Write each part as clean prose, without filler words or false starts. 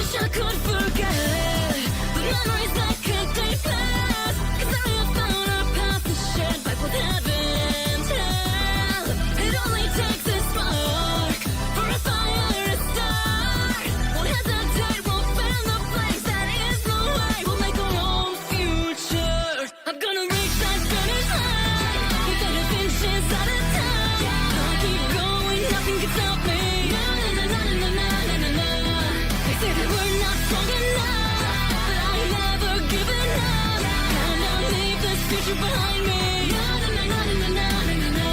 wish I could forget the memories that could take place. 'Cause I have found a path to shed back with heaven and hell. It only takes a spark for a fire to start. Won't hesitate, won't fan the place that is the way. We'll make our own future. I'm gonna reach that finish line, instead of inches at a time. I'll keep going, nothing can stop me. Na na na na na na na na. They say that we're not strong enough, but I ain't never giving up. Gonna leave this future behind me. Na na na na na na na na.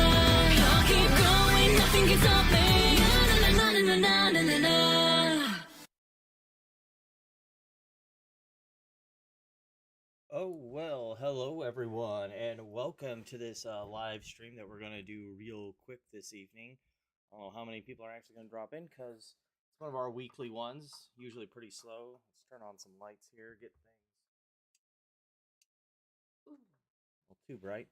I'll keep going, nothing can stop me. Na na na na na na na na. Oh, well, hello everyone, and welcome to this live stream that we're going to do real quick this evening. I don't know how many people are actually going to drop in because it's one of our weekly ones, usually pretty slow. Let's turn on some lights here, get things a little too bright.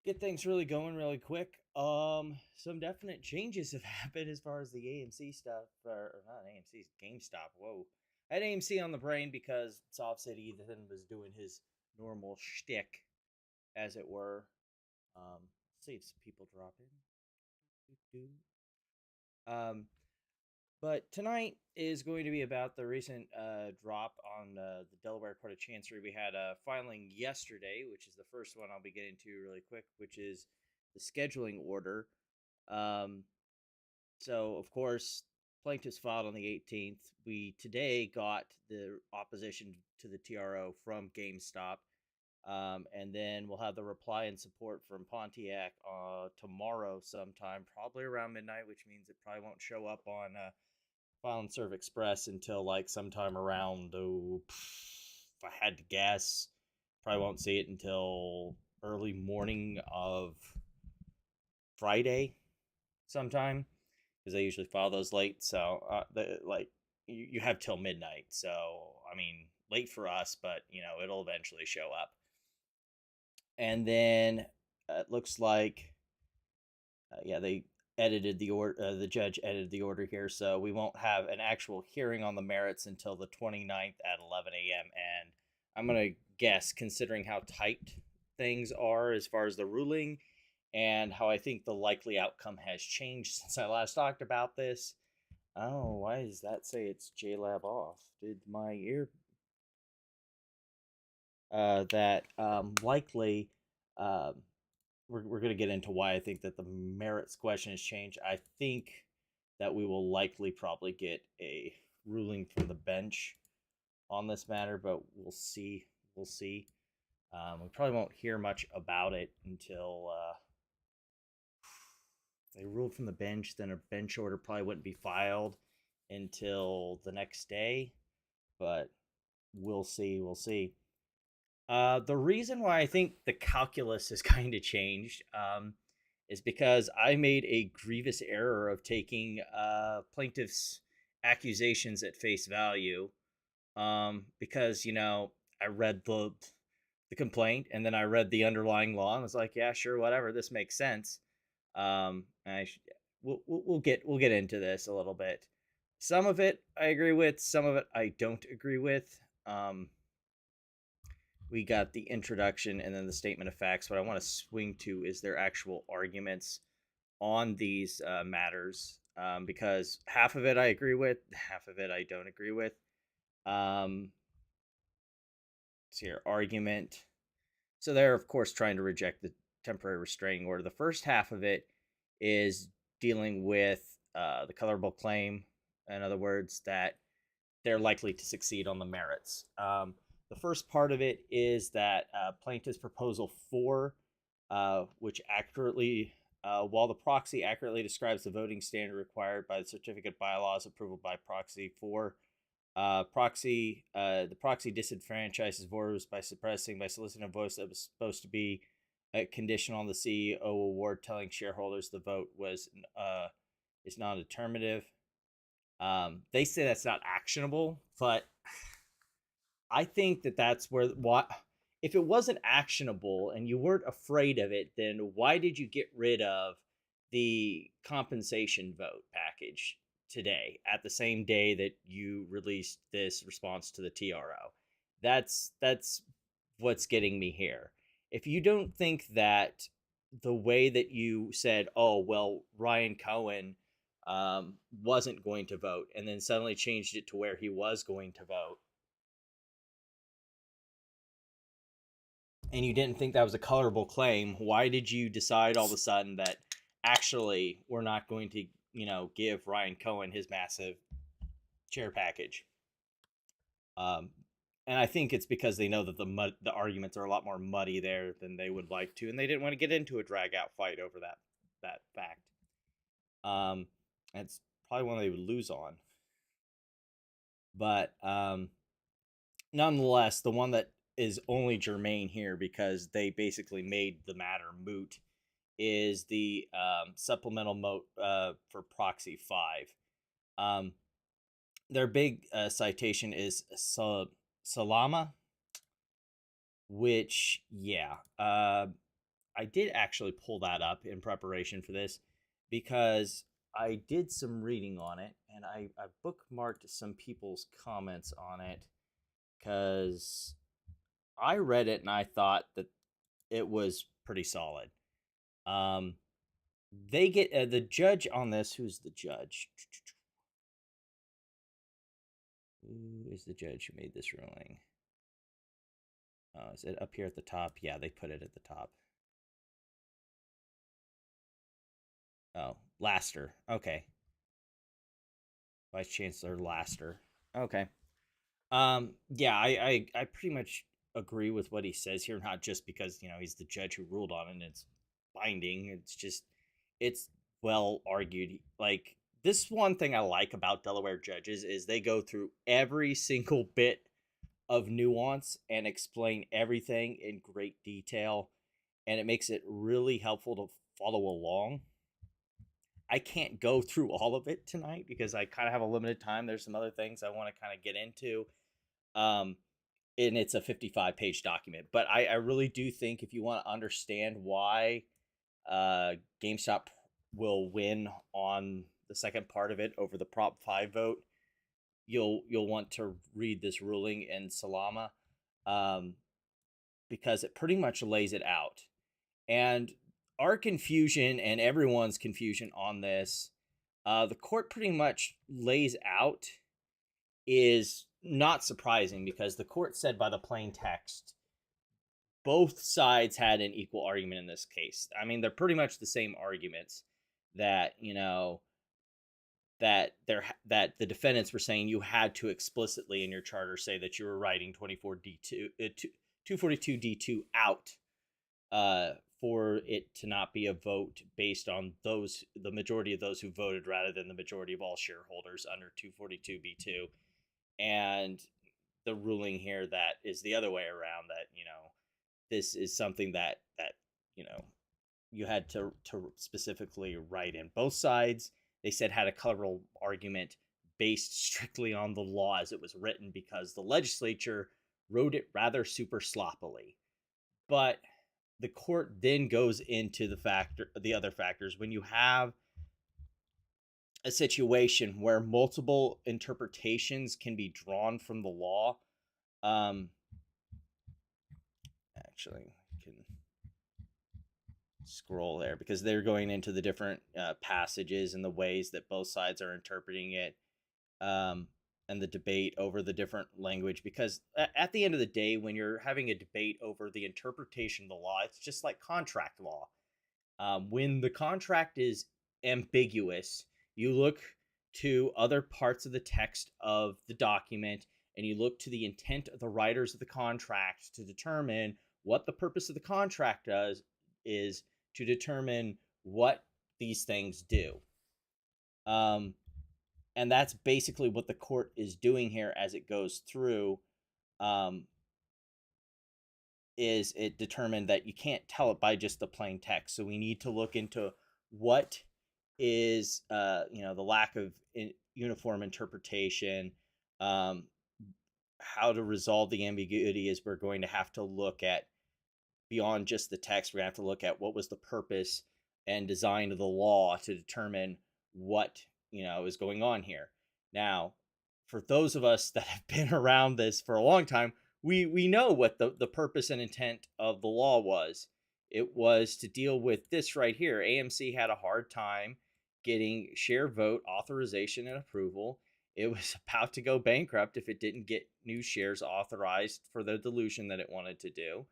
Get things really going really quick. Some definite changes have happened as far as the AMC stuff, or not AMC, GameStop. Whoa. I had AMC on the brain because Soft City Ethan was doing his normal shtick, as it were. See if some people drop in. But tonight is going to be about the recent drop on the Delaware Court of Chancery. We had a filing yesterday, which is the first one I'll be getting to really quick, which is the scheduling order. So, of course, plaintiffs filed on the 18th. We today got the opposition to the TRO from GameStop. And then we'll have the reply and support from Pontiac tomorrow sometime, probably around midnight, which means it probably won't show up on File and Serve Express until like sometime around, if I had to guess, probably won't see it until early morning of Friday sometime, because they usually file those late. So you have till midnight. So I mean, late for us, but it'll eventually show up. And then it looks like they edited the order. The judge edited the order here, so we won't have an actual hearing on the merits until the 29th at 11 a.m. And I'm gonna guess, considering how tight things are as far as the ruling and how I think the likely outcome has changed since I last talked about this. Oh, why does that say it's JLab off? Did my ear... likely we're going to get into why I think that the merits question has changed. I think that we will likely probably get a ruling from the bench on this matter, but we'll see. We probably won't hear much about it until they ruled from the bench. Then a bench order probably wouldn't be filed until the next day, but we'll see. The reason why I think the calculus has kind of changed is because I made a grievous error of taking plaintiff's accusations at face value, because I read the complaint and then I read the underlying law and was like, yeah, sure, whatever, this makes sense. We'll get into this a little bit. Some of it I agree with, some of it I don't agree with. We got the introduction and then the statement of facts. What I want to swing to is their actual arguments on these matters, because half of it I agree with, half of it I don't agree with. Let's see, argument. So they're, of course, trying to reject the temporary restraining order. The first half of it is dealing with the colorable claim. In other words, that they're likely to succeed on the merits. The first part of it is that plaintiff's proposal 4, which accurately, while the proxy accurately describes the voting standard required by the certificate bylaws approval by proxy 4, the proxy disenfranchises voters by soliciting a voice that was supposed to be a condition on the CEO award, telling shareholders the vote is non-determinative. They say that's not actionable, but I think that's where if it wasn't actionable and you weren't afraid of it, then why did you get rid of the compensation vote package? today, at the same day that you released this response to the TRO. That's what's getting me here. If you don't think that the way that you said, oh well, Ryan Cohen wasn't going to vote, and then suddenly changed it to where he was going to vote, and you didn't think that was a colorable claim, why did you decide all of a sudden that actually we're not going to, give Ryan Cohen his massive chair package? And I think it's because they know that the arguments are a lot more muddy there than they would like to, and they didn't want to get into a drag out fight over that fact. It's probably one they would lose on. But nonetheless, the one that is only germane here because they basically made the matter moot is the supplemental mote for Proxy 5. Their big citation is Salama, which, I did actually pull that up in preparation for this because I did some reading on it, and I bookmarked some people's comments on it because I read it and I thought that it was pretty solid. They get the judge on this. Who's the judge? Who is the judge who made this ruling? Oh, is it up here at the top? Yeah, they put it at the top. Oh, Laster. Okay. Vice Chancellor Laster. Okay. Yeah, I pretty much agree with what he says here, not just because, he's the judge who ruled on it and it's binding. It's just, it's well argued. Like, this one thing I like about Delaware judges is they go through every single bit of nuance and explain everything in great detail, and it makes it really helpful to follow along. I can't go through all of it tonight because I kind of have a limited time. There's some other things I want to kind of get into. And it's a 55-page document. But I really do think if you want to understand why GameStop will win on the second part of it over the Prop 5 vote, you'll want to read this ruling in Salama, because it pretty much lays it out. And our confusion and everyone's confusion on this, the court pretty much lays out, is not surprising because the court said by the plain text both sides had an equal argument in this case. I mean, they're pretty much the same arguments that, that the defendants were saying you had to explicitly in your charter say that you were writing 242D2 out for it to not be a vote based on the majority of those who voted rather than the majority of all shareholders under 242B2. And the ruling here that is the other way around, that, this is something that you had to specifically write in. Both sides, they said, had a colorable argument based strictly on the law as it was written because the legislature wrote it rather super sloppily. But the court then goes into the other factors. When you have a situation where multiple interpretations can be drawn from the law, actually can scroll there because they're going into the different passages and the ways that both sides are interpreting it, and the debate over the different language. Because at the end of the day, when you're having a debate over the interpretation of the law, it's just like contract law. When the contract is ambiguous, you look to other parts of the text of the document and you look to the intent of the writers of the contract to determine what the purpose of the contract is to determine what these things do. And that's basically what the court is doing here as it goes through. Is it determined that you can't tell it by just the plain text. So we need to look into what is, the lack of uniform interpretation, how to resolve the ambiguity. Is we're going to have to look at beyond just the text. We're going to have to look at what was the purpose and design of the law to determine what, is going on here. Now, for those of us that have been around this for a long time, we know what the purpose and intent of the law was. It was to deal with this right here. AMC had a hard time getting share vote authorization and approval. It was about to go bankrupt if it didn't get new shares authorized for the dilution that it wanted to do.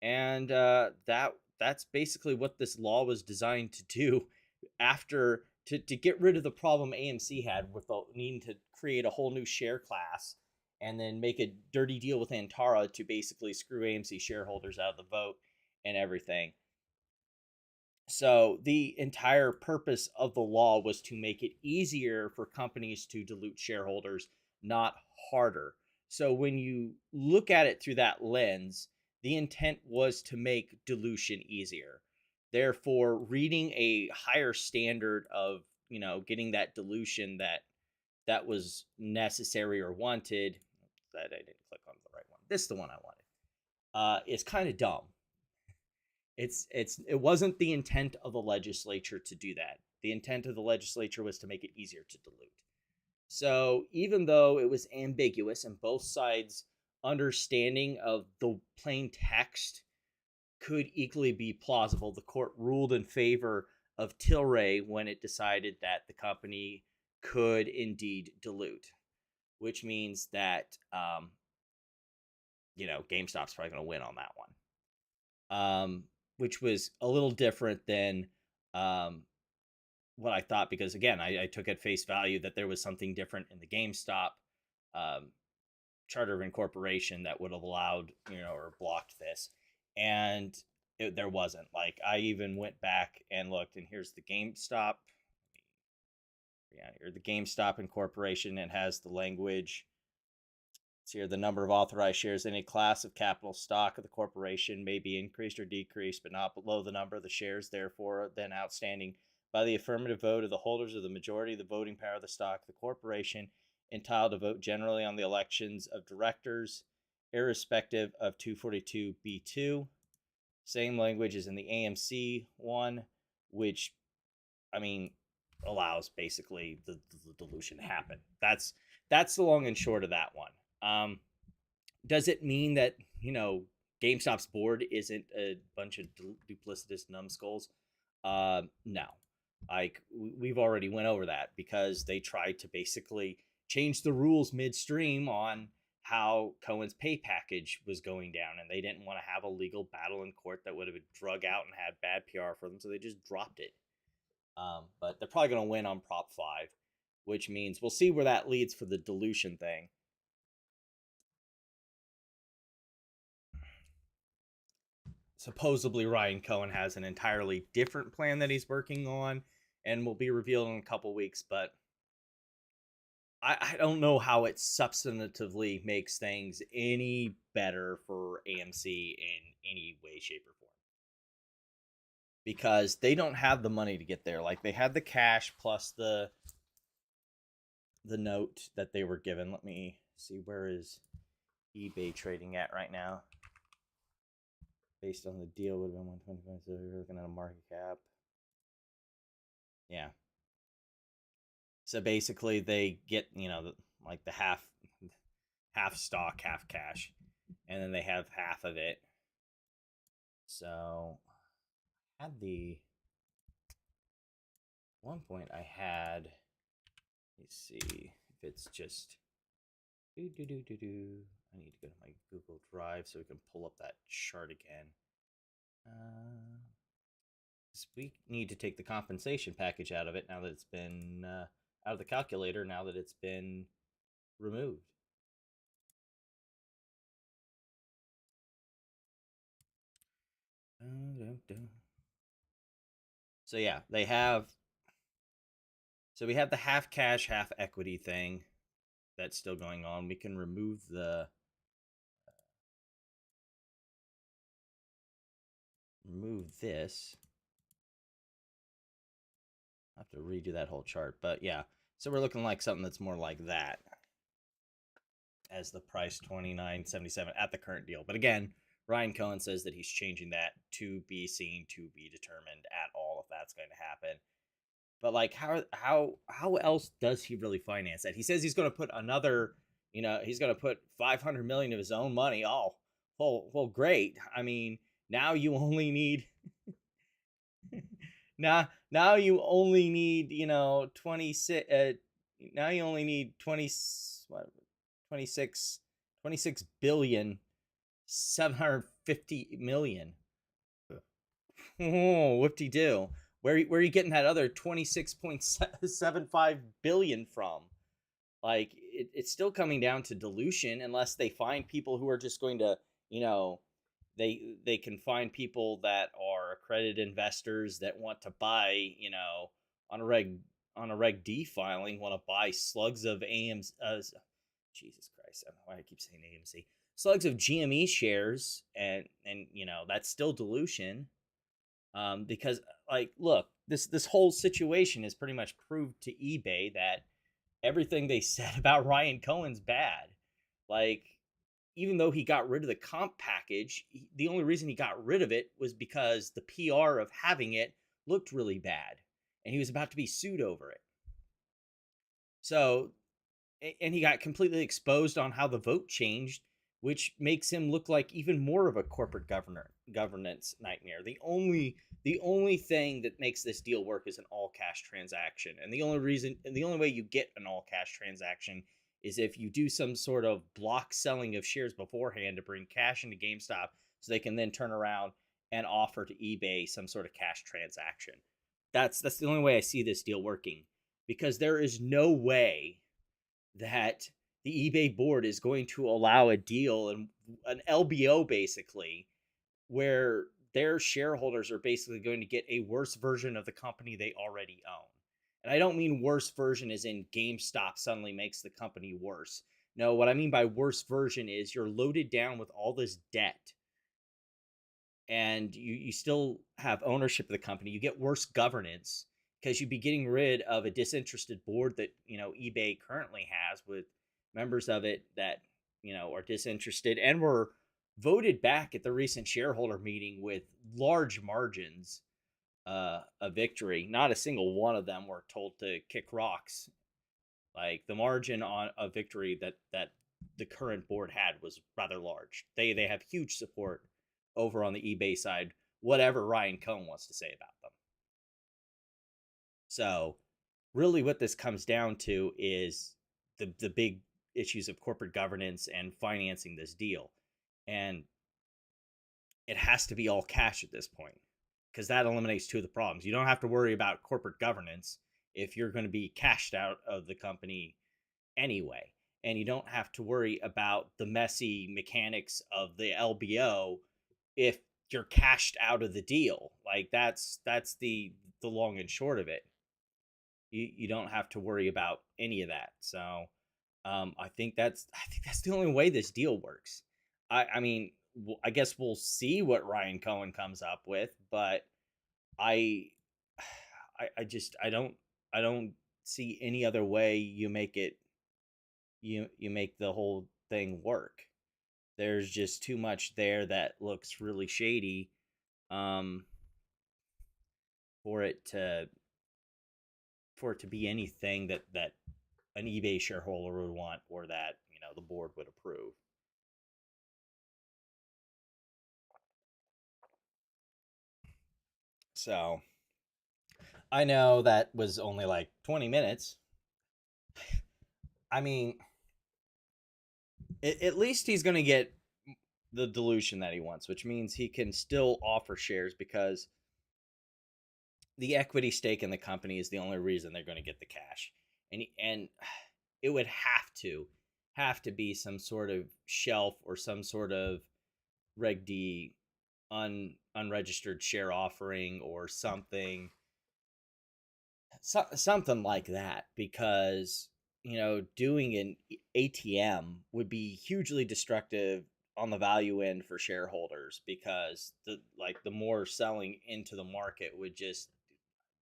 And that's basically what this law was designed to do after to get rid of the problem AMC had with needing to create a whole new share class and then make a dirty deal with Antara to basically screw AMC shareholders out of the vote and everything. So the entire purpose of the law was to make it easier for companies to dilute shareholders, not harder. So when you look at it through that lens, the intent was to make dilution easier. Therefore, reading a higher standard of, getting that dilution that was necessary or wanted, that I didn't click on the right one. This is the one I wanted. Is kind of dumb. It wasn't the intent of the legislature to do that. The intent of the legislature was to make it easier to dilute. So even though it was ambiguous and both sides' understanding of the plain text could equally be plausible, the court ruled in favor of Tilray when it decided that the company could indeed dilute, which means that GameStop's probably going to win on that one. Which was a little different than what I thought, because again, I took at face value that there was something different in the GameStop charter of incorporation that would have allowed, or blocked this. And there wasn't. Like, I even went back and looked, and here's the GameStop. Yeah, here, the GameStop incorporation. It has the language. It's here, the number of authorized shares in a class of capital stock of the corporation may be increased or decreased, but not below the number of the shares, therefore, then outstanding by the affirmative vote of the holders of the majority of the voting power of the stock of the corporation, entitled to vote generally on the elections of directors, irrespective of 242(b)(2. Same language as in the AMC one, which, allows basically the dilution to happen. That's the long and short of that one. Does it mean that, GameStop's board isn't a bunch of duplicitous numbskulls? No. Like, we've already went over that, because they tried to basically change the rules midstream on how Cohen's pay package was going down, and they didn't want to have a legal battle in court that would have been drug out and had bad PR for them, so they just dropped it. But they're probably going to win on Prop 5, which means we'll see where that leads for the dilution thing. Supposedly Ryan Cohen has an entirely different plan that he's working on and will be revealed in a couple weeks, but I don't know how it substantively makes things any better for AMC in any way, shape, or form. Because they don't have the money to get there. Like, they had the cash plus the note that they were given. Let me see, where is eBay trading at right now? Based on the deal, would have been 125, so you're looking at a market cap. Yeah. So basically, they get, the half stock, half cash, and then they have half of it. So, I had one point I had. Let's see if it's just. I need to go to my Google Drive so we can pull up that chart again. We need to take the compensation package out of it now that it's been out of the calculator now that it's been removed. So yeah, they have. So we have the half cash, half equity thing that's still going on. We can remove the remove this. I have to redo that whole chart, but yeah. So we're looking like something that's more like that as the price, $29.77 at the current deal. But again, Ryan Cohen says that he's changing that to be seen, to be determined at all if that's going to happen. But like, how else does he really finance that? He says he's going to put another, he's going to put 500 million of his own money. Oh, well, great. I mean, now you only need now you only need 26. Now you only need 20 what 26 26 billion 750 million. Oh, whoop-de-doo. Where are you getting that other 26.75 billion from? Like, it's still coming down to dilution unless they find people who are just going to, they can find people that are accredited investors that want to buy, on a reg D filing, want to buy slugs of AM's Jesus Christ, I don't know why I keep saying AMC. Slugs of GME shares, and that's still dilution. Because, like, look, this whole situation has pretty much proved to eBay that everything they said about Ryan Cohen's bad. Like, even though he got rid of the comp package, the only reason he got rid of it was because the PR of having it looked really bad, and he was about to be sued over it. So, and he got completely exposed on how the vote changed, which makes him look like even more of a corporate governance nightmare. The only thing that makes this deal work is an all cash transaction, and the only way you get an all cash transaction is if you do some sort of block selling of shares beforehand to bring cash into GameStop, so they can then turn around and offer to eBay some sort of cash transaction. That's the only way I see this deal working, because there is no way that the eBay board is going to allow a deal and an LBO, basically, where their shareholders are basically going to get a worse version of the company they already own. And I don't mean worse version as in GameStop suddenly makes the company worse. No, what I mean by worse version is you're loaded down with all this debt, and you still have ownership of the company. You get worse governance because you'd be getting rid of a disinterested board that eBay currently has, with members of it that are disinterested and were voted back at the recent shareholder meeting with large margins of victory. Not a single one of them were told to kick rocks. Like, the margin on a victory that the current board had was rather large. They have huge support over on the eBay side, whatever Ryan Cohen wants to say about them. So, really, what this comes down to is the big issues of corporate governance and financing this deal, and it has to be all cash at this point, because that eliminates two of the problems. You don't have to worry about corporate governance if you're going to be cashed out of the company anyway, and you don't have to worry about the messy mechanics of the LBO if you're cashed out of the deal. Like, that's the long and short of it. You don't have to worry about any of that. So I think that's the only way this deal works. I mean, I guess we'll see what Ryan Cohen comes up with, but I don't see any other way you make it. You make the whole thing work. There's just too much there that looks really shady, um, for it to be anything that an eBay shareholder would want, or that the board would approve. So I know that was only like 20 minutes. I mean, at least he's going to get the dilution that he wants, which means he can still offer shares, because the equity stake in the company is the only reason they're going to get the cash. And it would have to be some sort of shelf or some sort of Reg D unregistered share offering or something, something like that, because doing an ATM would be hugely destructive on the value end for shareholders, because the more selling into the market would just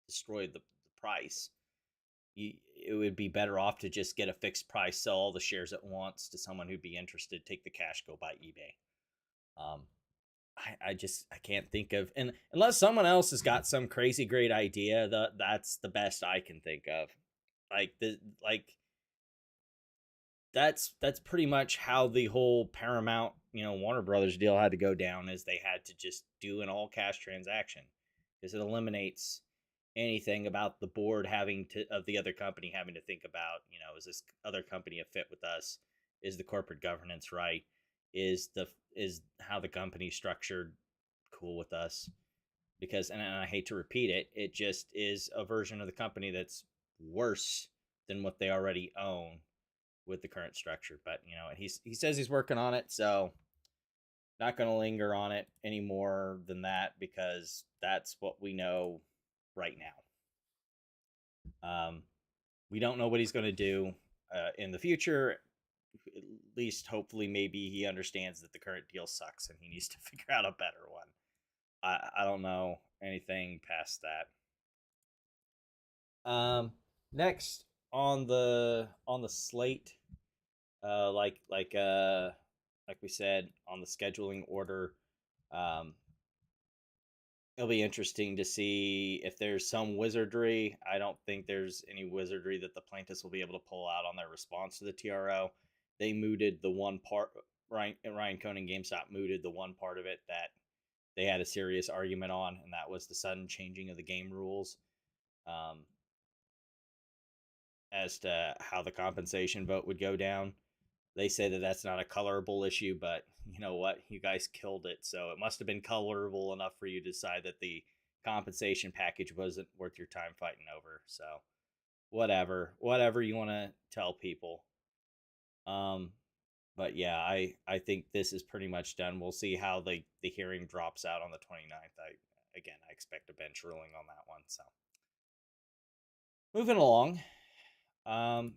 destroy the price. It would be better off to just get a fixed price, sell all the shares at once to someone who'd be interested, take the cash, go buy eBay. I can't think of, and unless someone else has got some crazy great idea, that's the best I can think of. Like the like that's pretty much how the whole Paramount, Warner Brothers deal had to go down, is they had to just do an all cash transaction, because it eliminates anything about the board having to of the other company having to think about, is this other company a fit with us? Is the corporate governance right? Is how the company structured cool with us? Because, and I hate to repeat it, it just is a version of the company that's worse than what they already own with the current structure. But he says he's working on it, so not going to linger on it any more than that, because that's what we know right now. We don't know what he's going to do in the future. At least, hopefully, maybe he understands that the current deal sucks and he needs to figure out a better one. I don't know anything past that. Next on the slate, like we said, on the scheduling order, um, it'll be interesting to see if there's some wizardry. I don't think there's any wizardry that the plaintiffs will be able to pull out on their response to the TRO. They mooted the one part. Ryan Cohen and GameStop mooted the one part of it that they had a serious argument on, and that was the sudden changing of the game rules, um, as to how the compensation vote would go down. They say that that's not a colorable issue, but you know what? You guys killed it, so it must have been colorable enough for you to decide that the compensation package wasn't worth your time fighting over. So, whatever you want to tell people. Um, but yeah, I think this is pretty much done. We'll see how the hearing drops out on the 29th. I expect a bench ruling on that one. So, moving along. Um,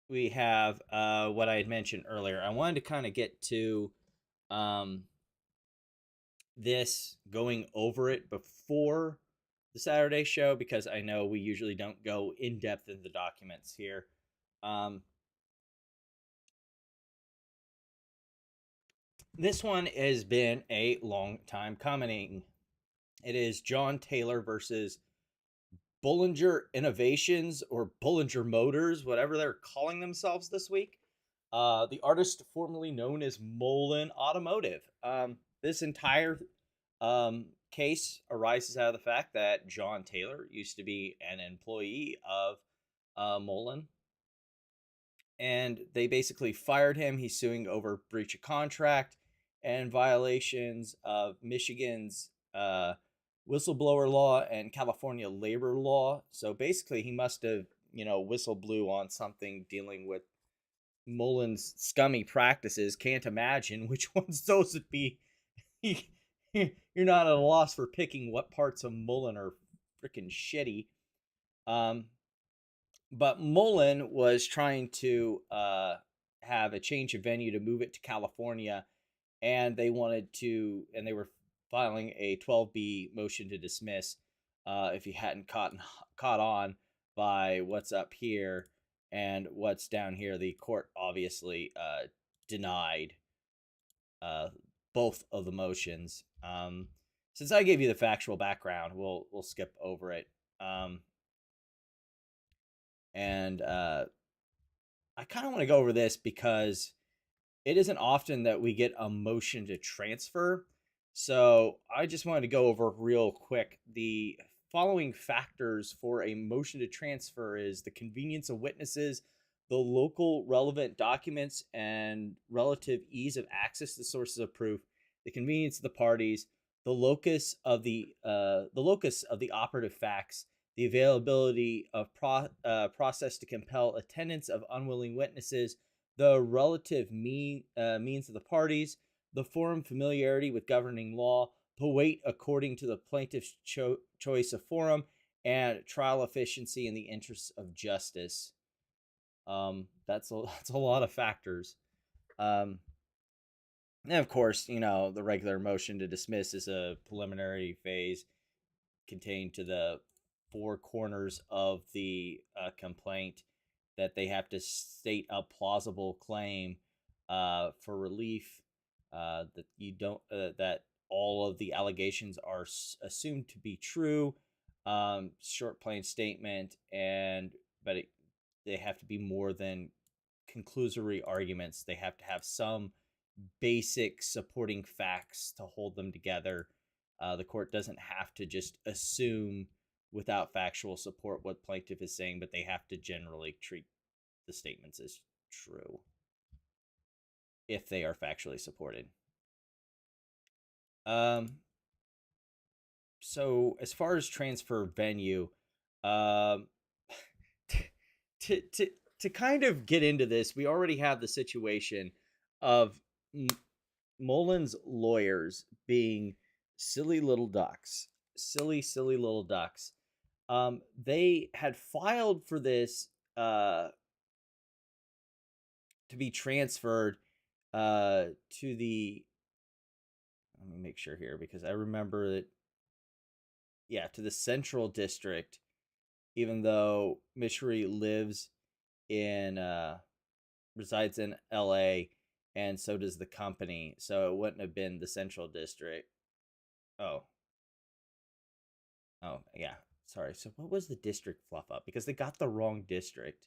we have what I had mentioned earlier. I wanted to kind of get to um, this, going over it before the Saturday show, because I know we usually don't go in depth in the documents here. This one has been a long time coming. It is John Taylor versus Bollinger Innovations, or Bollinger Motors, whatever they're calling themselves this week. The artist formerly known as MULN Automotive. This entire case arises out of the fact that John Taylor used to be an employee of MULN, and they basically fired him. He's suing over breach of contract and violations of Michigan's whistleblower law and California labor law. So basically, he must have, whistle blew on something dealing with MULN's scummy practices. Can't imagine which ones those would be. You're not at a loss for picking what parts of MULN are freaking shitty. But MULN was trying to have a change of venue to move it to California, and they were filing a 12B motion to dismiss if you hadn't caught on by what's up here and what's down here. The court obviously denied both of the motions. Since I gave you the factual background, we'll skip over it. And I kind of want to go over this because it isn't often that we get a motion to transfer. So I just wanted to go over real quick. The following factors for a motion to transfer is the convenience of witnesses, the local relevant documents and relative ease of access to sources of proof, the convenience of the parties, the locus of the operative facts, the availability of process to compel attendance of unwilling witnesses, the relative means of the parties, the forum familiarity with governing law, the weight according to the plaintiff's choice of forum, and trial efficiency in the interests of justice. That's a lot of factors. And of course, the regular motion to dismiss is a preliminary phase contained to the four corners of the complaint, that they have to state a plausible claim for relief, that you don't that all of the allegations are assumed to be true. Short, plain statement, but they have to be more than conclusory arguments. They have to have some basic supporting facts to hold them together. The court doesn't have to just assume without factual support what plaintiff is saying, but they have to generally treat the statements as true if they are factually supported. So as far as transfer venue, um, to kind of get into this, we already have the situation of MULN's lawyers being silly little ducks, silly little ducks. They had filed for this to be transferred to the. Let me make sure here because I remember that. Yeah, to the Central District, even though Mishri resides in LA, and so does the company. So it wouldn't have been the Central District. Oh, yeah. Sorry. So what was the district fluff up? Because they got the wrong district.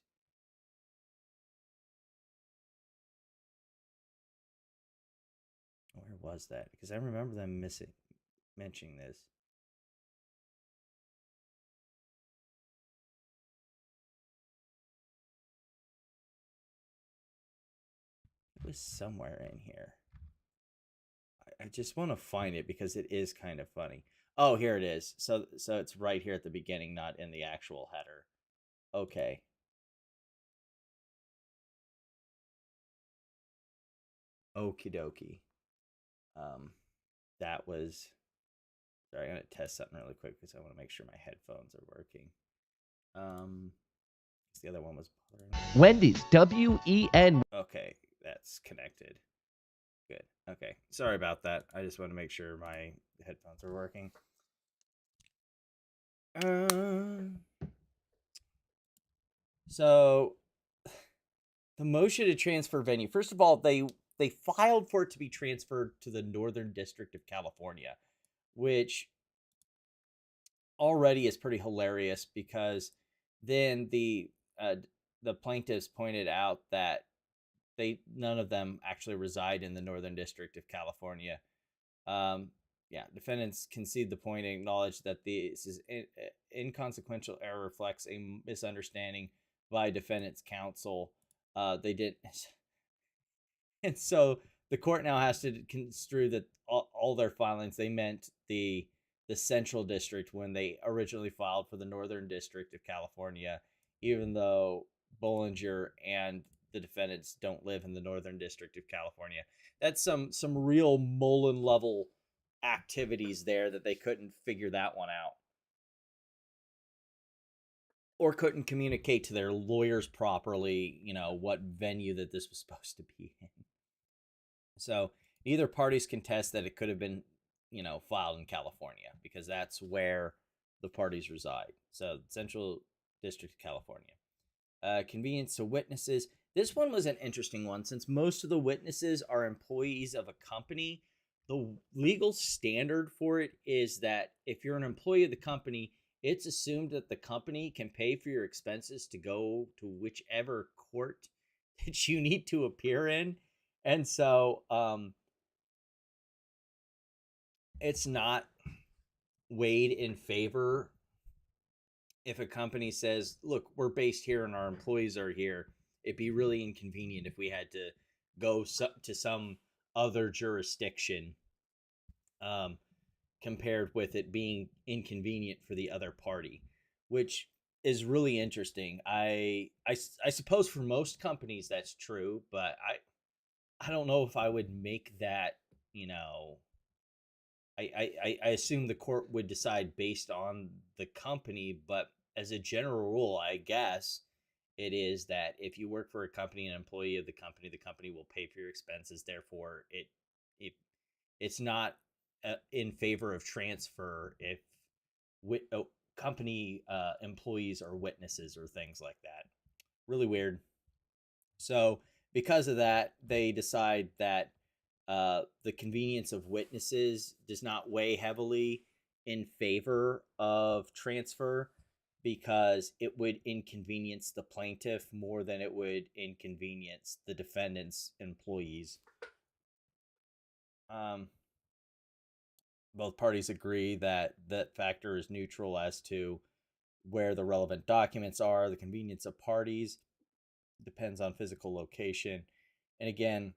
Where was that? Because I remember them mentioning this. It was somewhere in here. I just want to find it because it is kind of funny. Oh, here it is. So it's right here at the beginning, not in the actual header. Okay. Okie dokie. That was. Sorry, I'm gonna test something really quick because I want to make sure my headphones are working. The other one was Wendys, W-E-N. Okay, that's connected. Good. Okay, sorry about that. I just want to make sure my headphones are working. So the motion to transfer venue. First of all, they filed for it to be transferred to the Northern District of California, which already is pretty hilarious because then the plaintiffs pointed out that none of them actually reside in the Northern District of California. Defendants concede the point and acknowledge that this is inconsequential error reflects a misunderstanding by defendants' counsel. They didn't, and so the court now has to construe that all their filings they meant the Central District when they originally filed for the Northern District of California, even though Bollinger and the defendants don't live in the Northern District of California. That's some real MULN level activities there that they couldn't figure that one out. Or couldn't communicate to their lawyers properly, what venue that this was supposed to be in. So neither parties contest that it could have been, filed in California because that's where the parties reside. So Central District of California. Convenience to witnesses. This one was an interesting one since most of the witnesses are employees of a company. The legal standard for it is that if you're an employee of the company, it's assumed that the company can pay for your expenses to go to whichever court that you need to appear in. And so it's not weighed in favor if a company says, look, we're based here and our employees are here. It'd be really inconvenient if we had to go to some other jurisdiction compared with it being inconvenient for the other party, which is really interesting. I suppose for most companies that's true, but I don't know if I would make that, I assume the court would decide based on the company, but as a general rule, I guess it is that if you work for a company, an employee of the company will pay for your expenses. Therefore, it's not in favor of transfer if company employees are witnesses or things like that. Really weird. So because of that, they decide that the convenience of witnesses does not weigh heavily in favor of transfer because it would inconvenience the plaintiff more than it would inconvenience the defendant's employees. Both parties agree that that factor is neutral as to where the relevant documents are. The convenience of parties depends on physical location. And again,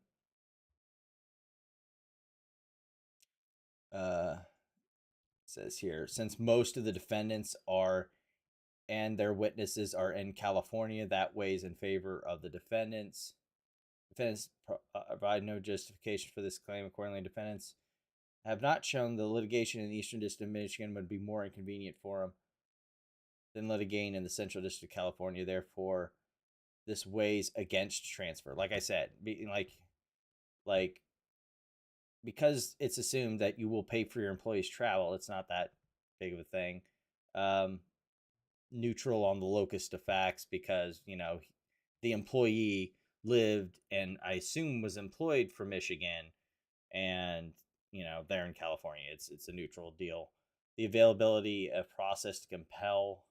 says here, since most of the defendants are and their witnesses are in California, that weighs in favor of the defendants. Defendants provide no justification for this claim. Accordingly, defendants have not shown the litigation in the Eastern District of Michigan would be more inconvenient for them than litigating in the Central District of California. Therefore, this weighs against transfer. Like I said, like because it's assumed that you will pay for your employees' travel. It's not that big of a thing. Neutral on the locus of facts because the employee lived and I assume was employed for Michigan, and they're in California. It's a neutral deal. The availability of process to compel.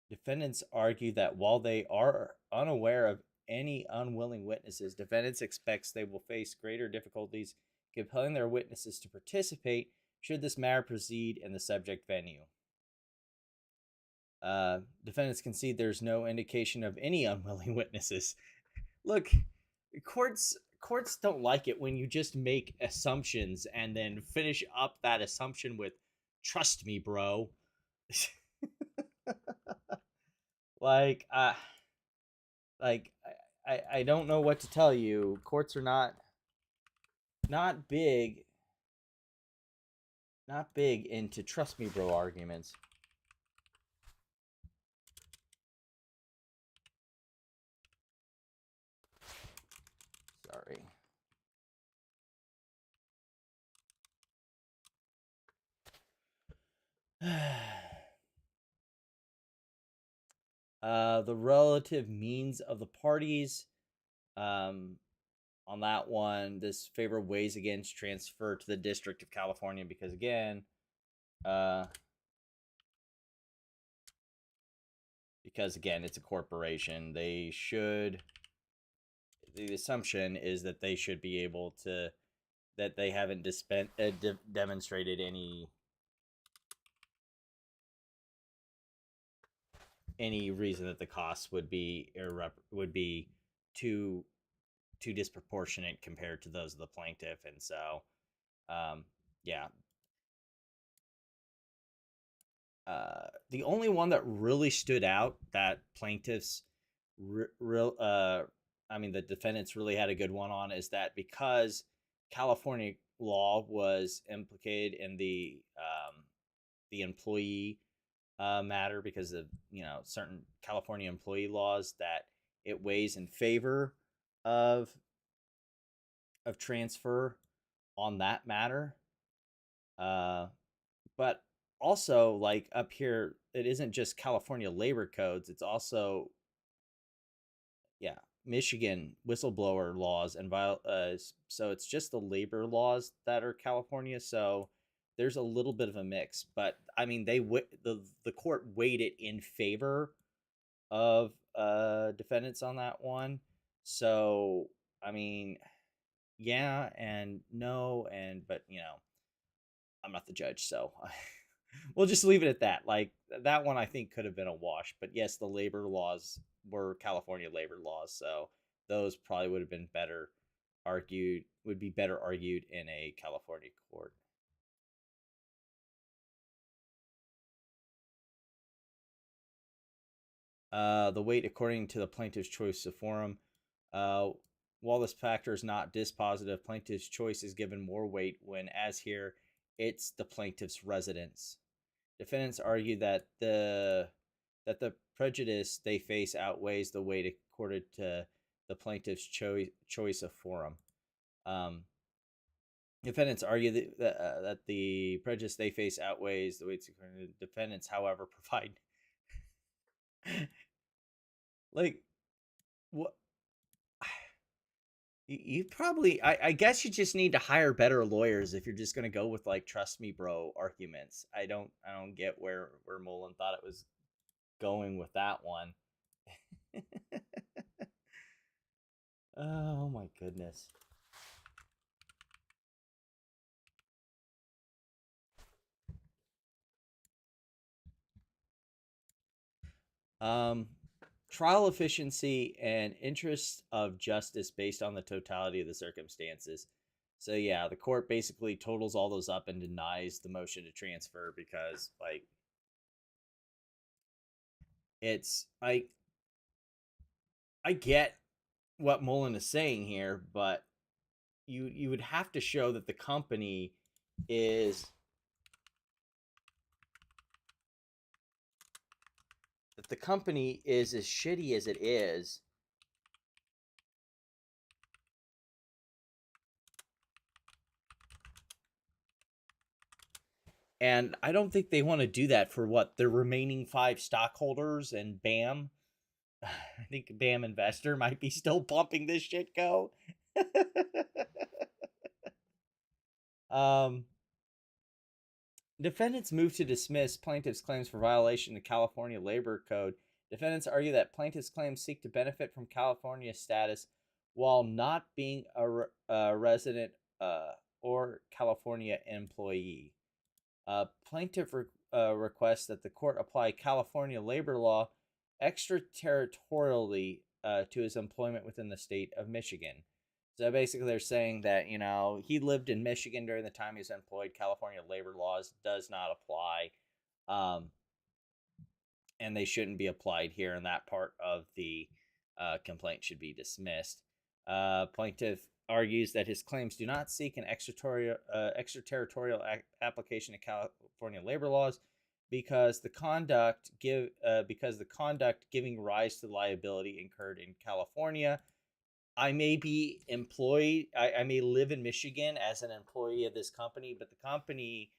Defendants argue that while they are unaware of any unwilling witnesses, defendants expects they will face greater difficulties compelling their witnesses to participate should this matter proceed in the subject venue. Defendants concede there's no indication of any unwilling witnesses. Look, courts don't like it when you just make assumptions and then finish up that assumption with "trust me, bro." like I don't know what to tell you. Courts are not big into "trust me, bro" arguments. Sorry. The relative means of the parties. On that one, this favor weighs against transfer to the District of California because again, it's a corporation. The assumption is that they should be able to, that they haven't demonstrated any reason that the costs would be too disproportionate compared to those of the plaintiff, and so yeah. The only one that really stood out that plaintiffs the defendants really had a good one on is that because California law was implicated in the employee matter because of certain California employee laws, that it weighs in favor of transfer on that matter. But also, like up here, it isn't just California labor codes, it's also Michigan whistleblower laws, and so it's just the labor laws that are California. So there's a little bit of a mix, but I mean, the court weighed it in favor of defendants on that one. So I mean, yeah and no, but I'm not the judge, so we'll just leave it at that. Like that one I think could have been a wash, but yes, the labor laws were California labor laws, so those probably would have been better argued in a California court. The weight according to the plaintiff's choice of forum. While this factor is not dispositive, plaintiff's choice is given more weight when, as here, it's the plaintiff's residence. Defendants argue that the prejudice they face outweighs the weight accorded to the plaintiff's choice of forum. Defendants argue that the prejudice they face outweighs the weight accorded to defendants. However, provide Like, what? You probably, I guess you just need to hire better lawyers if you're just gonna go with like trust me, bro arguments. I don't get where MULN thought it was going with that one. Oh my goodness. Um, Trial efficiency and interest of justice based on the totality of the circumstances. So yeah, the court basically totals all those up and denies the motion to transfer because like it's I get what MULN is saying here, but you would have to show that the company is as shitty as it is. And I don't think they want to do that for what their remaining 5 stockholders and BAM. I think BAM Investor might be still pumping this shit go. Defendants move to dismiss plaintiff's claims for violation of California Labor Code. Defendants argue that plaintiff's claims seek to benefit from California status while not being a resident or California employee. Plaintiff requests that the court apply California labor law extraterritorially to his employment within the state of Michigan. So basically, they're saying that, he lived in Michigan during the time he was employed. California labor laws does not apply, and they shouldn't be applied here, and that part of the complaint should be dismissed. Plaintiff argues that his claims do not seek an extraterritorial application of California labor laws because the conduct giving rise to liability incurred in California. I may be employed, I may live in Michigan as an employee of this company, but the company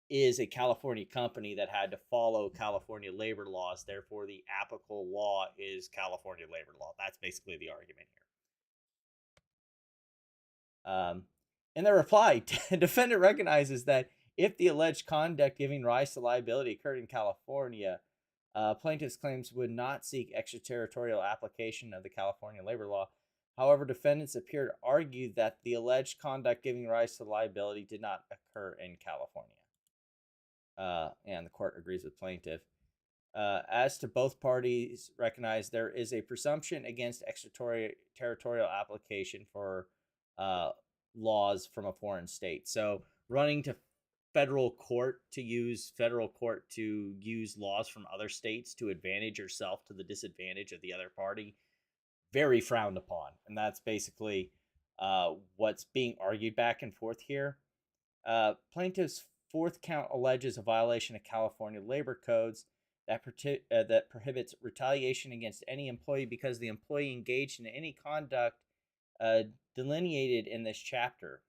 is a California company that had to follow California labor laws. Therefore, the applicable law is California labor law. That's basically the argument here. In their reply, defendant recognizes that if the alleged conduct giving rise to liability occurred in California, plaintiff's claims would not seek extraterritorial application of the California labor law. However, defendants appear to argue that the alleged conduct giving rise to liability did not occur in California. And the court agrees with plaintiff. As to both parties recognize there is a presumption against extraterritorial application for laws from a foreign state. So running to federal court to use laws from other states to advantage yourself to the disadvantage of the other party, very frowned upon. And that's basically what's being argued back and forth here. Plaintiff's fourth count alleges a violation of California labor codes that prohibits retaliation against any employee because the employee engaged in any conduct delineated in this chapter.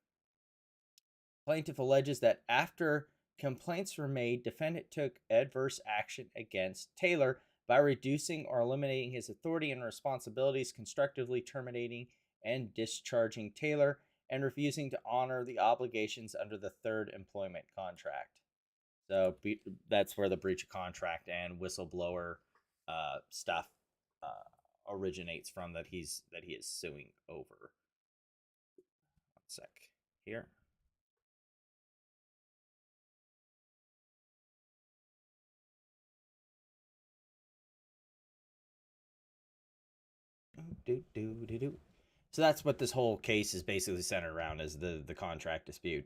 Plaintiff alleges that after complaints were made, defendant took adverse action against Taylor by reducing or eliminating his authority and responsibilities, constructively terminating and discharging Taylor, and refusing to honor the obligations under the third employment contract. So that's where the breach of contract and whistleblower stuff originates from that he is suing over. 1 sec here. So that's what this whole case is basically centered around, is the contract dispute.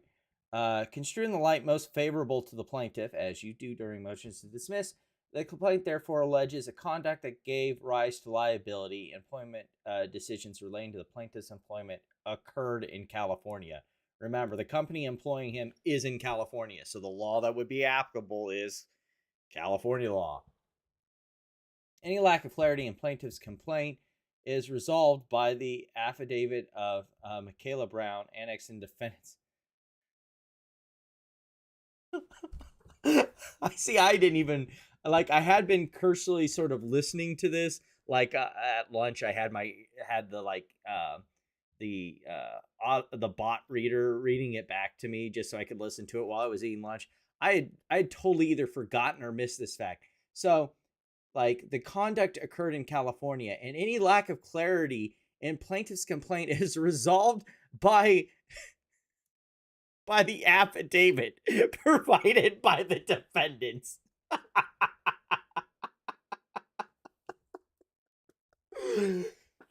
Construed in the light most favorable to the plaintiff, as you do during motions to dismiss, the complaint therefore alleges a conduct that gave rise to liability. Employment decisions relating to the plaintiff's employment occurred in California. Remember, the company employing him is in California, so the law that would be applicable is California law. Any lack of clarity in plaintiff's complaint is resolved by the affidavit of Michaela Brown, annexed in defendants. I didn't even, I had been cursorily sort of listening to this, Like at lunch, I had the bot reader reading it back to me just so I could listen to it while I was eating lunch. I had totally either forgotten or missed this fact. So, like, the conduct occurred in California, and any lack of clarity in plaintiff's complaint is resolved by the affidavit provided by the defendants.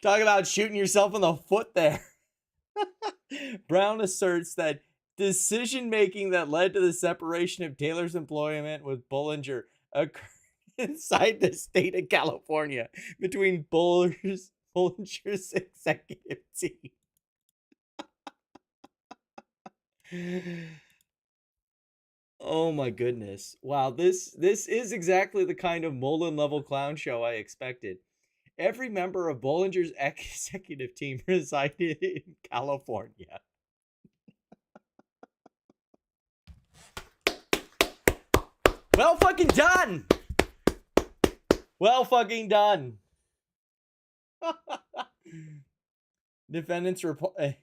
Talk about shooting yourself in the foot there. Brown asserts that decision making that led to the separation of Taylor's employment with Bollinger occurred inside the state of California between Bollinger's executive team. Oh my goodness. Wow, this is exactly the kind of MULN level clown show I expected. Every member of Bollinger's executive team resided in California. Well fucking done! Well fucking done! In defendant's reply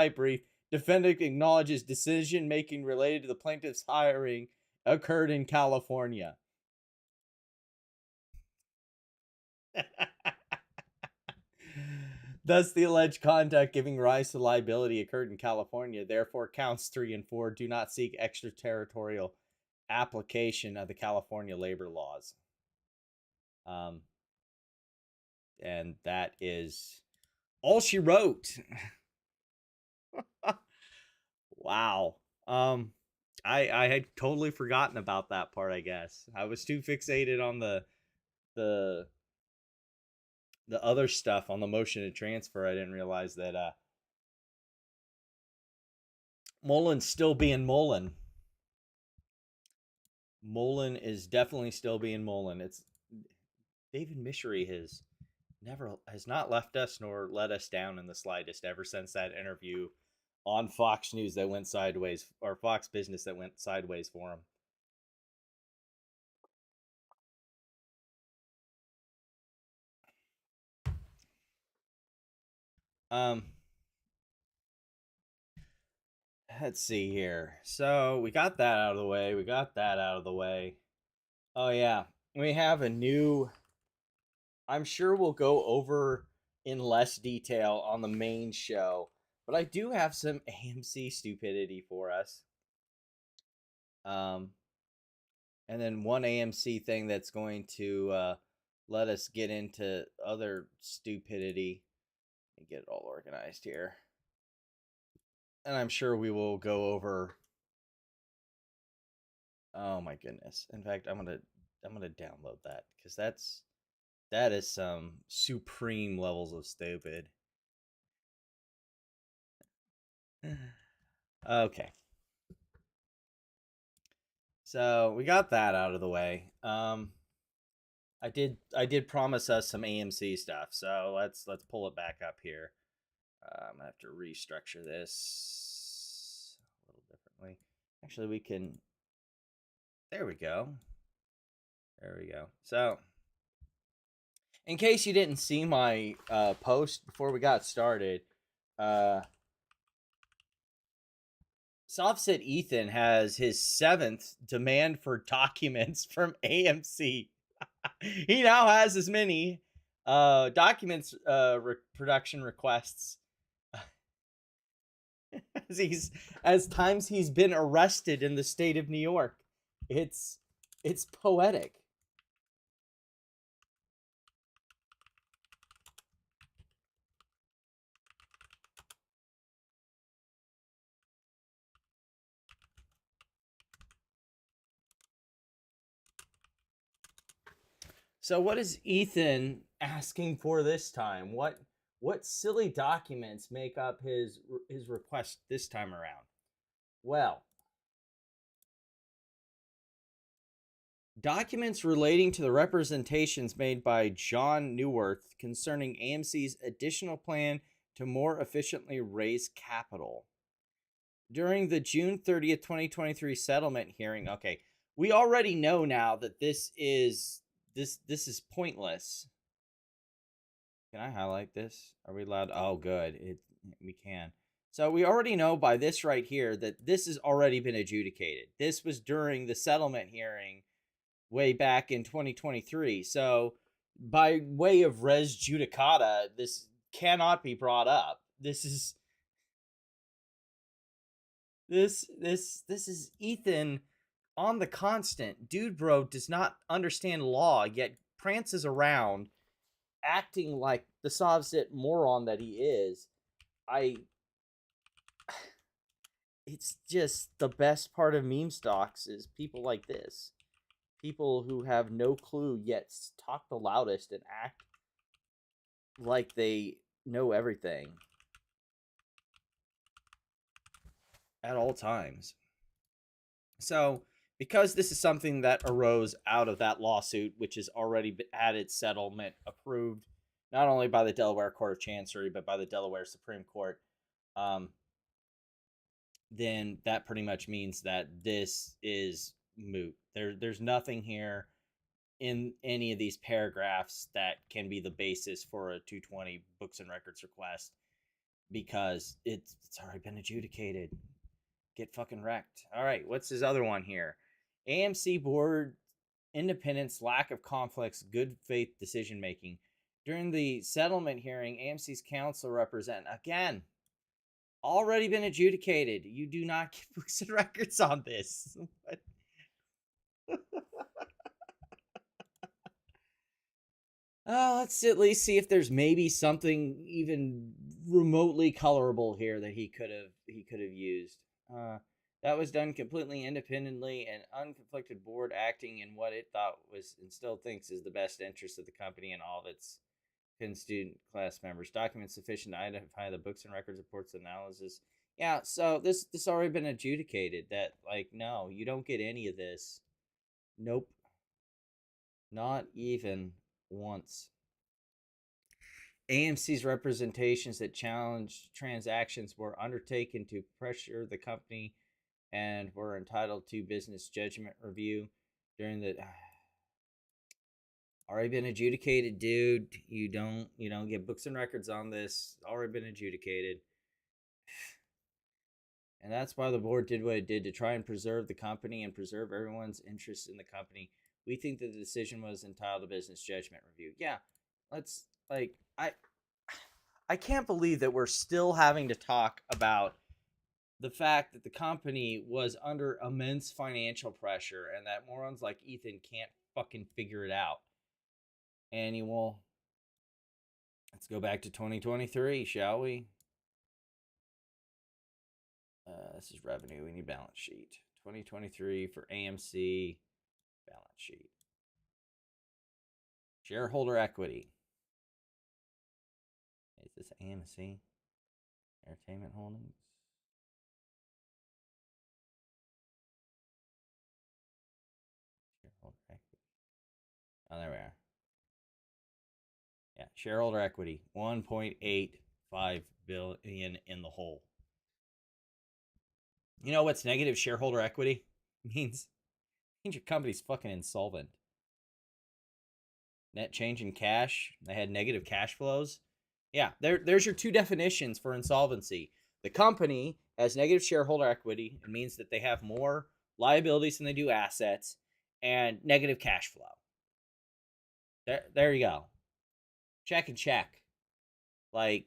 brief, defendant acknowledges decision making related to the plaintiff's hiring occurred in California. Thus, the alleged conduct giving rise to liability occurred in California. Therefore, counts 3 and 4 do not seek extraterritorial application of the California labor laws. And that is all she wrote. Wow. I had totally forgotten about that part, I guess. I was too fixated on the other stuff, on the motion to transfer. I didn't realize that MULN's still being MULN. MULN is definitely still being MULN. It's David Michery has not left us nor let us down in the slightest ever since that interview on Fox News that went sideways, or Fox Business that went sideways for him. Let's see here. So we got that out of the way. Oh yeah, we have a new. I'm sure we'll go over in less detail on the main show, but I do have some AMC stupidity for us. And then one AMC thing that's going to let us get into other stupidity. Let me get it all organized here. And I'm sure we will go over. Oh my goodness. In fact, I'm gonna download that, because that is some supreme levels of stupid. Okay. So we got that out of the way. I did promise us some AMC stuff, so let's pull it back up here. I'm gonna have to restructure this a little differently. Actually, we can. There we go. So, in case you didn't see my post before we got started, Softset Ethan has his 7th demand for documents from AMC. He now has as many documents production requests as times he's been arrested in the state of New York. It's poetic. So what is Ethan asking for this time? What silly documents make up his request this time around? Well, documents relating to the representations made by John Neuwirth concerning AMC's additional plan to more efficiently raise capital. During the June 30th, 2023 settlement hearing, okay, we already know now that this is this is pointless. Can I highlight this? Are we allowed? Oh, good. We can. So we already know by this right here that this has already been adjudicated. This was during the settlement hearing way back in 2023. So by way of res judicata, this cannot be brought up. This is Ethan on the constant. Dude bro does not understand law, yet prances around acting like the Sovset moron that he is. It's just the best part of meme stocks is people like this. People who have no clue yet talk the loudest and act like they know everything at all times. So, because this is something that arose out of that lawsuit, which has already had its settlement approved, not only by the Delaware Court of Chancery, but by the Delaware Supreme Court, then that pretty much means that this is moot. There's nothing here in any of these paragraphs that can be the basis for a 220 books and records request because it's already been adjudicated. Get fucking wrecked. All right, what's his other one here? AMC board independence, lack of conflicts, good faith decision making. During the settlement hearing, AMC's counsel represent again already been adjudicated. You do not get books and records on this. Let's at least see if there's maybe something even remotely colorable here that he could have used. That was done completely independently and unconflicted board acting in what it thought was and still thinks is the best interest of the company and all of its Penn student class members. Documents sufficient to identify the books and records, reports, analysis. Yeah, so this already been adjudicated that, like, no, you don't get any of this. Nope. Not even once. AMC's representations that challenged transactions were undertaken to pressure the company and were entitled to business judgment review during the already been adjudicated, dude. You don't get books and records on this. Already been adjudicated. And that's why the board did what it did to try and preserve the company and preserve everyone's interest in the company. We think that the decision was entitled to business judgment review. Yeah, let's I can't believe that we're still having to talk about the fact that the company was under immense financial pressure and that morons like Ethan can't fucking figure it out. Annual. Let's go back to 2023, shall we? This is revenue. We need balance sheet. 2023 for AMC. Balance sheet. Shareholder equity. Is this AMC? Entertainment Holdings? Shareholder equity. Oh, there we are. Yeah, shareholder equity. 1.85 billion in the hole. You know what's negative shareholder equity? It means your company's fucking insolvent. Net change in cash. They had negative cash flows. Yeah, there's your two definitions for insolvency. The company has negative shareholder equity. It means that they have more liabilities than they do assets, and negative cash flow. There you go. Check and check. Like,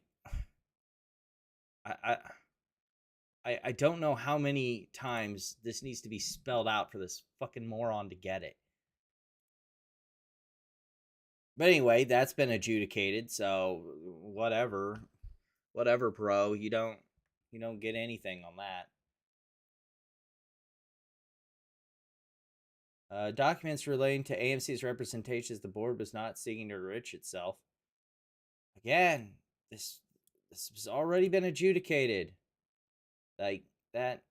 I don't know how many times this needs to be spelled out for this fucking moron to get it. But anyway, that's been adjudicated, so whatever, bro. You don't get anything on that. Documents relating to AMC's representations, the board was not seeking to enrich itself. Again, this has already been adjudicated. Like that's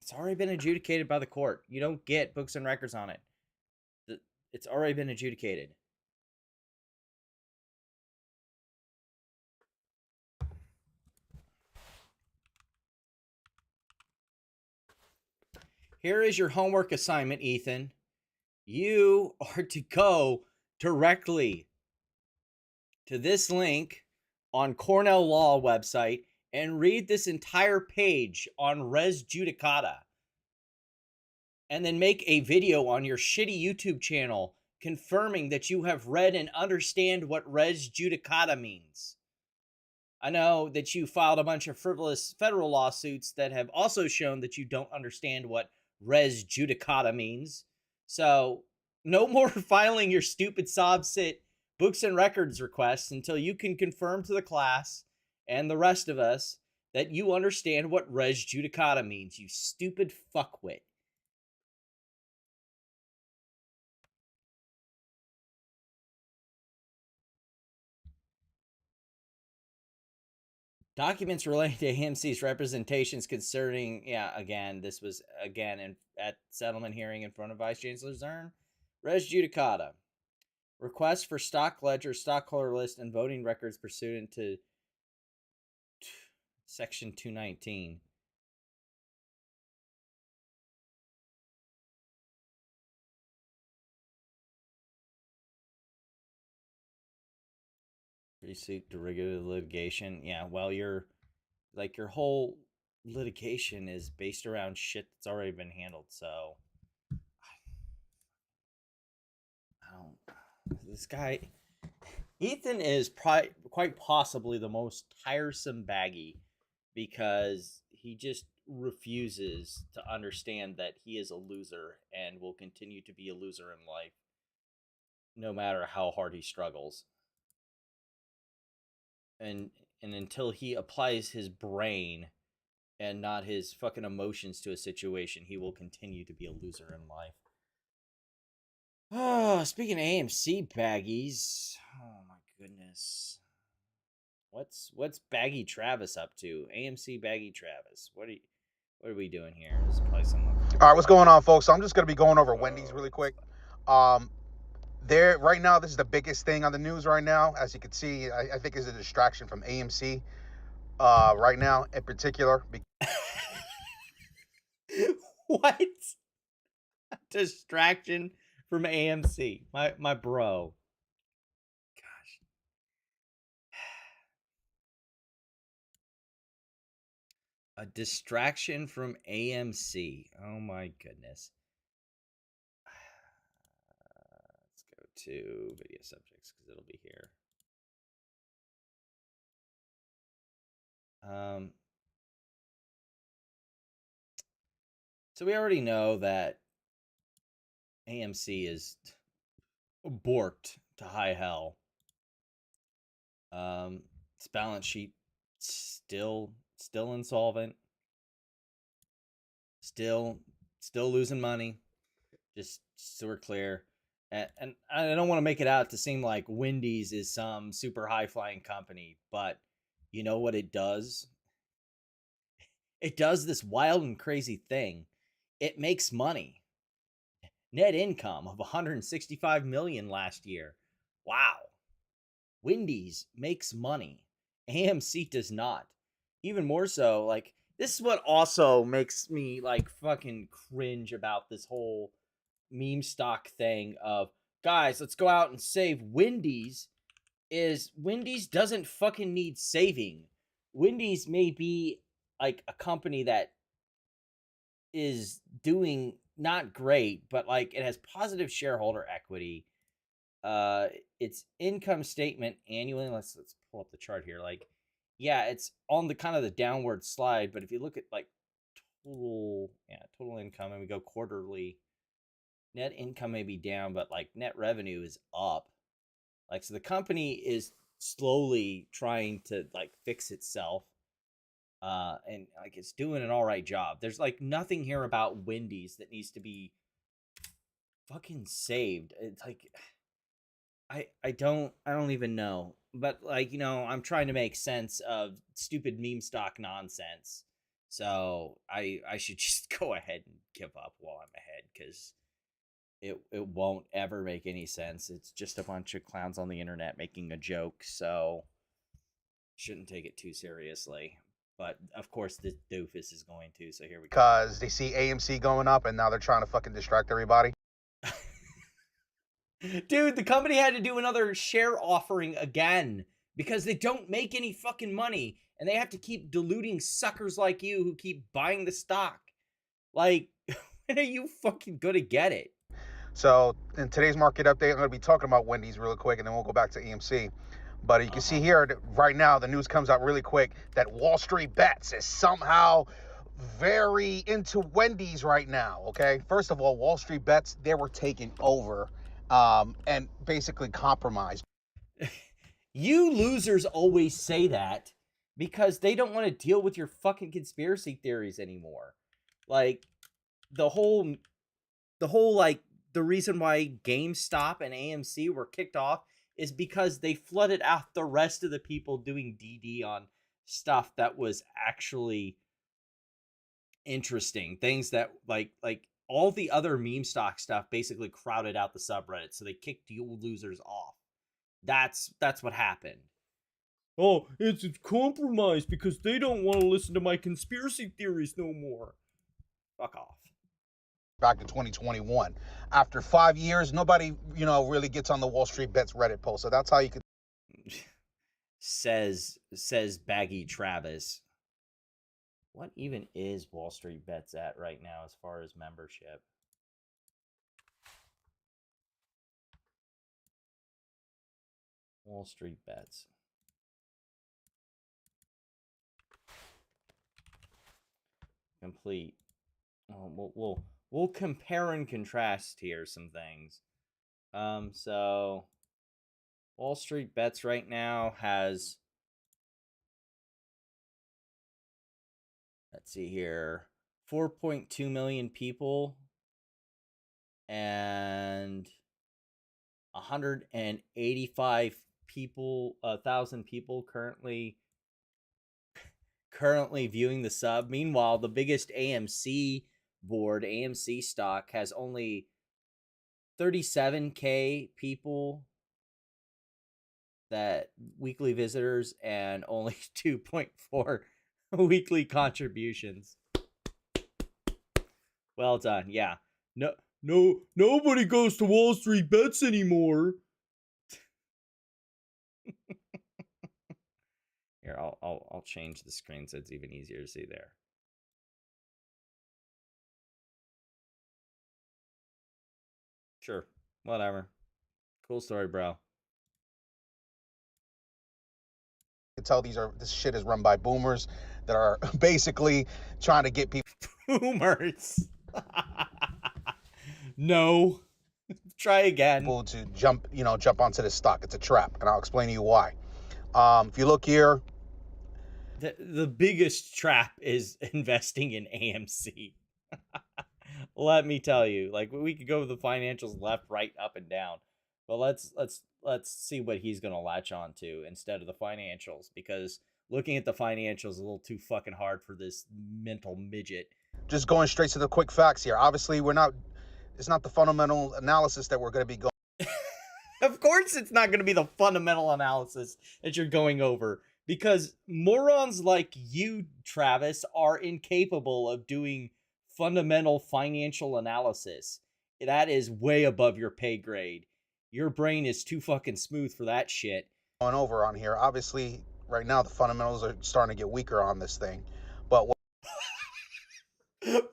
it's already been adjudicated by the court. You don't get books and records on it. It's already been adjudicated. Here is your homework assignment, Ethan. you are to go directly to this link on Cornell Law website and read this entire page on res judicata, and then make a video on your shitty YouTube channel confirming that you have read and understand what res judicata means. I know that you filed a bunch of frivolous federal lawsuits that have also shown that you don't understand what res judicata means. So, no more filing your stupid sob sit books and records requests until you can confirm to the class and the rest of us that you understand what res judicata means, you stupid fuckwit. Documents relating to AMC's representations concerning, this was at settlement hearing in front of Vice Chancellor Zern. Res judicata. Requests for stock ledger, stockholder list, and voting records pursuant to Section 219. Pre-suit derivative litigation. Yeah, well, your whole litigation is based around shit that's already been handled, so I don't. This guy, Ethan, is quite possibly the most tiresome baggy because he just refuses to understand that he is a loser and will continue to be a loser in life no matter how hard he struggles. And until he applies his brain and not his fucking emotions to a situation, he will continue to be a loser in life. Oh, speaking of AMC baggies, oh my goodness. What's Baggy Travis up to? AMC Baggy Travis. What are we doing here? This is probably something. All right, what's going on, folks? So I'm just gonna be going over Wendys really quick. There right now, this is the biggest thing on the news right now. As you can see, I think is a distraction from AMC right now in particular. What? Distraction from AMC. My bro. Gosh. A distraction from AMC. Oh my goodness. Let's go to video subjects because it'll be here. So we already know that AMC is borked to high hell. Its balance sheet still insolvent. Still losing money. Just so we're clear. And I don't want to make it out to seem like Wendys is some super high-flying company, but you know what it does? It does this wild and crazy thing. It makes money. Net income of $165 million last year. Wow. Wendys makes money. AMC does not. Even more so, like, this is what also makes me, like, fucking cringe about this whole meme stock thing of, guys, let's go out and save Wendys, is Wendys doesn't fucking need saving. Wendys may be like a company that is doing not great, but like it has positive shareholder equity. Its income statement annually, let's pull up the chart here. Like, yeah, it's on the kind of the downward slide, but if you look at like total income, and we go quarterly, net income may be down, but like net revenue is up. Like, so the company is slowly trying to like fix itself. And like it's doing an all right job. There's like nothing here about Wendys that needs to be fucking saved. It's like I don't even know. But like, you know, I'm trying to make sense of stupid meme stock nonsense. So I should just go ahead and give up while I'm ahead, because it won't ever make any sense. It's just a bunch of clowns on the internet making a joke, so shouldn't take it too seriously. But of course this doofus is going to, so here we go. Because they see AMC going up and now they're trying to fucking distract everybody. Dude, the company had to do another share offering again because they don't make any fucking money and they have to keep diluting suckers like you who keep buying the stock. Like, when are you fucking gonna get it? So in today's market update, I'm going to be talking about Wendys real quick, and then we'll go back to EMC. But you can see here that right now the news comes out really quick that Wall Street Bets is somehow very into Wendys right now. Okay, first of all, Wall Street Bets, they were taken over and basically compromised. You losers always say that because they don't want to deal with your fucking conspiracy theories anymore. Like the whole like the reason why GameStop and AMC were kicked off is because they flooded out the rest of the people doing DD on stuff that was actually interesting. Things that like all the other meme stock stuff basically crowded out the subreddit, so they kicked you losers off. That's what happened. Oh, it's compromised because they don't want to listen to my conspiracy theories no more. Fuck off. Back in 2021. After 5 years, nobody, really gets on the Wall Street Bets Reddit post. So that's how you could says Baggy Travis. What even is Wall Street Bets at right now as far as membership? Wall Street Bets. Complete. We'll compare and contrast here some things. So Wall Street Bets right now has, let's see here, 4.2 million people and 185,000 people currently viewing the sub. Meanwhile, the biggest AMC board, AMC stock, has only 37K people that weekly visitors and only 2.4 weekly contributions. Well done. Yeah. Nobody goes to Wall Street Bets anymore. Here, I'll change the screen so it's even easier to see there. Sure, whatever. Cool story, bro. You can tell this shit is run by boomers that are basically trying to get people. Boomers. No. Try again. People to jump onto this stock. It's a trap, and I'll explain to you why. If you look here, the biggest trap is investing in AMC. Let me tell you, like, we could go with the financials left, right, up, and down, but let's see what he's gonna latch on to instead of the financials, because looking at the financials is a little too fucking hard for this mental midget. Just going straight to the quick facts here. Obviously, it's not the fundamental analysis that we're going to be going. Of course, it's not going to be the fundamental analysis that you're going over, because morons like you, Travis, are incapable of doing fundamental financial analysis. That is way above your pay grade. Your brain is too fucking smooth for that shit. Going over on here. Obviously, right now the fundamentals are starting to get weaker on this thing, but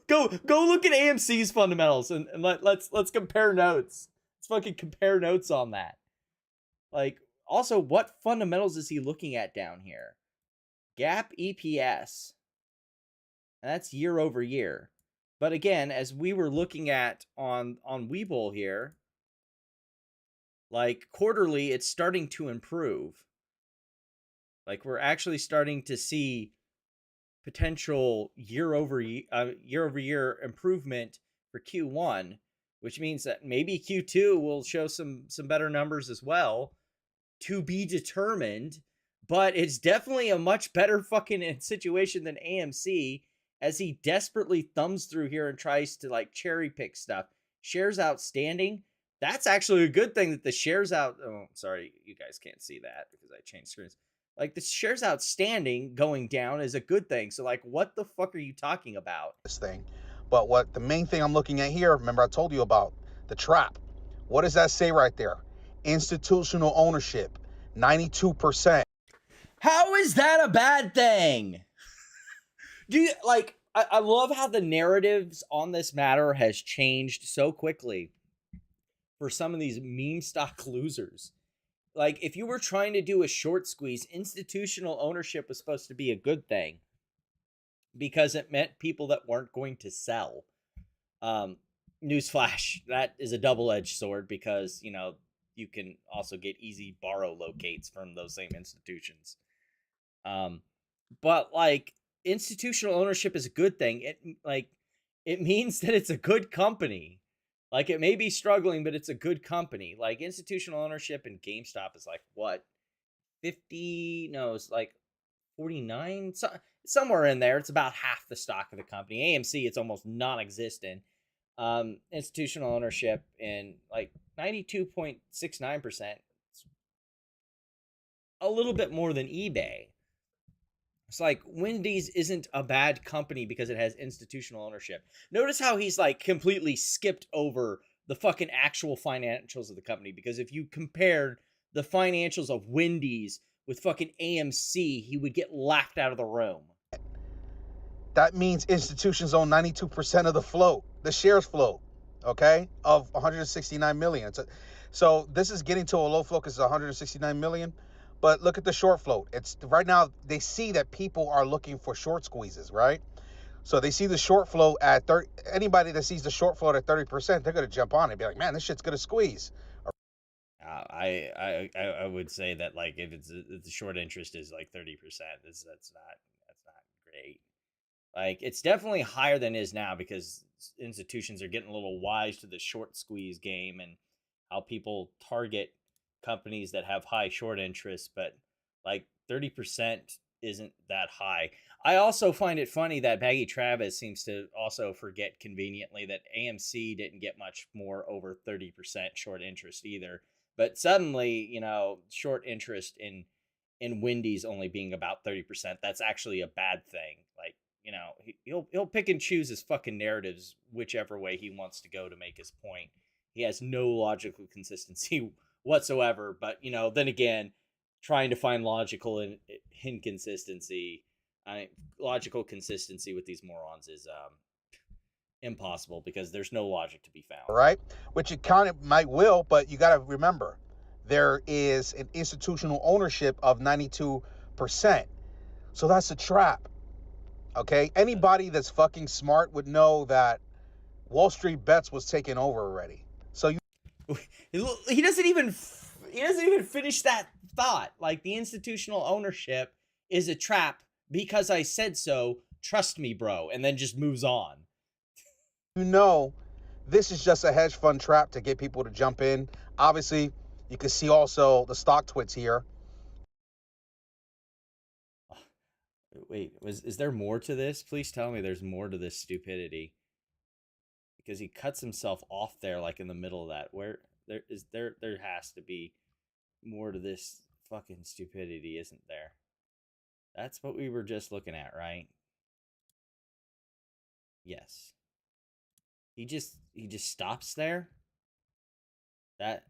go look at AMC's fundamentals and let's compare notes. Let's fucking compare notes on that. Like, also, what fundamentals is he looking at down here? GAAP EPS. And that's year over year. But again, as we were looking at on Webull here, like, quarterly, it's starting to improve. Like, we're actually starting to see potential year over year improvement for Q1, which means that maybe Q2 will show some better numbers as well, to be determined. But it's definitely a much better fucking situation than AMC, as he desperately thumbs through here and tries to, like, cherry pick stuff. Shares outstanding. That's actually a good thing that the shares out. Oh, sorry, you guys can't see that because I changed screens. Like, the shares outstanding going down is a good thing. So, like, what the fuck are you talking about? This thing. But what the main thing I'm looking at here, remember I told you about the trap. What does that say right there? Institutional ownership, 92%. How is that a bad thing? Do you like? I love how the narratives on this matter has changed so quickly for some of these meme stock losers. Like, if you were trying to do a short squeeze, institutional ownership was supposed to be a good thing because it meant people that weren't going to sell. Newsflash, that is a double-edged sword because, you know, you can also get easy borrow locates from those same institutions. But like, institutional ownership is a good thing. It means that it's a good company. Like, it may be struggling, but it's a good company. Like, institutional ownership in GameStop is like what, 50? No, it's like 49, somewhere in there. It's about half the stock of the company. AMC, it's almost non-existent. Institutional ownership in like 92.69%. A little bit more than eBay. It's like, Wendy's isn't a bad company because it has institutional ownership. Notice how he's like completely skipped over the fucking actual financials of the company, because if you compared the financials of Wendy's with fucking AMC, he would get laughed out of the room. That means institutions own 92% of the float, the shares float, okay, of 169 million. So this is getting to a low float because it's 169 million. But look at the short float. It's right now they see that people are looking for short squeezes, right? So they see the short float at 30. Anybody that sees the short float at 30%, they're gonna jump on it and be like, man, this shit's gonna squeeze. I would say that, like, if the short interest is like 30%, that's not great. Like, it's definitely higher than it is now because institutions are getting a little wise to the short squeeze game and how people target companies that have high short interest, but like 30% isn't that high. I also find it funny that Baggy Travis seems to also forget conveniently that AMC didn't get much more over 30% short interest either. But suddenly, you know, short interest in Wendy's only being about 30%, that's actually a bad thing. Like, you know, he'll pick and choose his fucking narratives whichever way he wants to go to make his point. He has no logical consistency whatsoever. But, you know, then again, trying to find logical inconsistency, logical consistency with these morons is impossible because there's no logic to be found. Right? Which it kind of might will, but you got to remember, there is an institutional ownership of 92%. So that's a trap. Okay? Anybody that's fucking smart would know that Wall Street Bets was taken over already. So he doesn't even finish that thought. Like, the institutional ownership is a trap because I said so. Trust me, bro. And then just moves on. you know, this is just a hedge fund trap to get people to jump in. Obviously, you can see also the stock twits here. Wait, is there more to this? Please tell me there's more to this stupidity. Because he cuts himself off there, like in the middle of that. Where there has to be more to this fucking stupidity, isn't there? That's what we were just looking at, right? Yes. He just stops there. That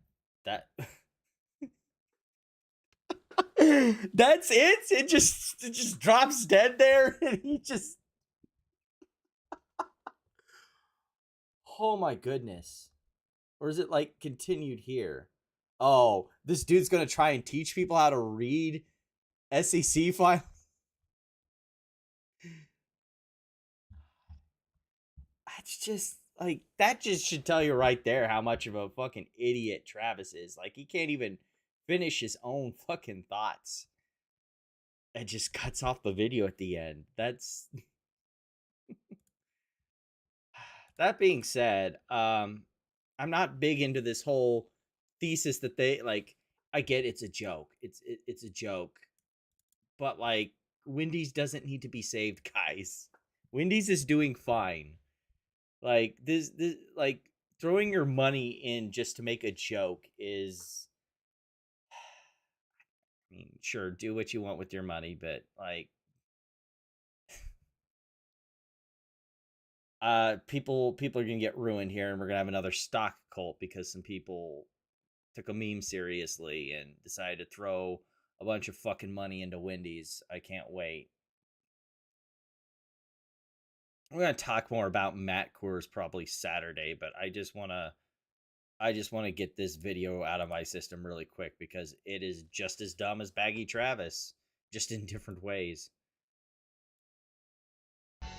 that's it. It just drops dead there, and he just. Oh my goodness. Or is it like continued here? Oh, this dude's gonna try and teach people how to read SEC files. That's just like, that just should tell you right there how much of a fucking idiot Travis is. Like, he can't even finish his own fucking thoughts. And just cuts off the video at the end. That's that being said, I'm not big into this whole thesis that they like. I get it's a joke. It's a joke. But like, Wendy's doesn't need to be saved, guys. Wendy's is doing fine. Like, this like, throwing your money in just to make a joke is, I mean, sure, do what you want with your money, but like, People are gonna get ruined here, and we're gonna have another stock cult because some people took a meme seriously and decided to throw a bunch of fucking money into Wendys. I can't wait. We're gonna talk more about Matt Coors probably Saturday, but I just wanna get this video out of my system really quick because it is just as dumb as Baggy Travis, just in different ways.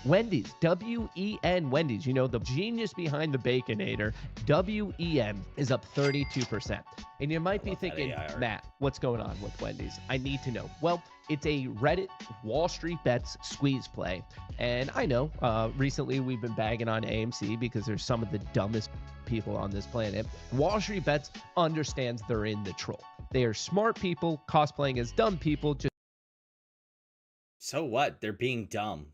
Wendys, W-E-N, Wendys, you know, the genius behind the Baconator, W-E-N is up 32%. And you might be thinking, Matt, what's going on with Wendys? I need to know. Well, it's a Reddit Wall Street Bets squeeze play. And I know recently we've been bagging on AMC because they're some of the dumbest people on this planet. Wall Street Bets understands they're in the troll. They are smart people cosplaying as dumb people. So what? They're being dumb.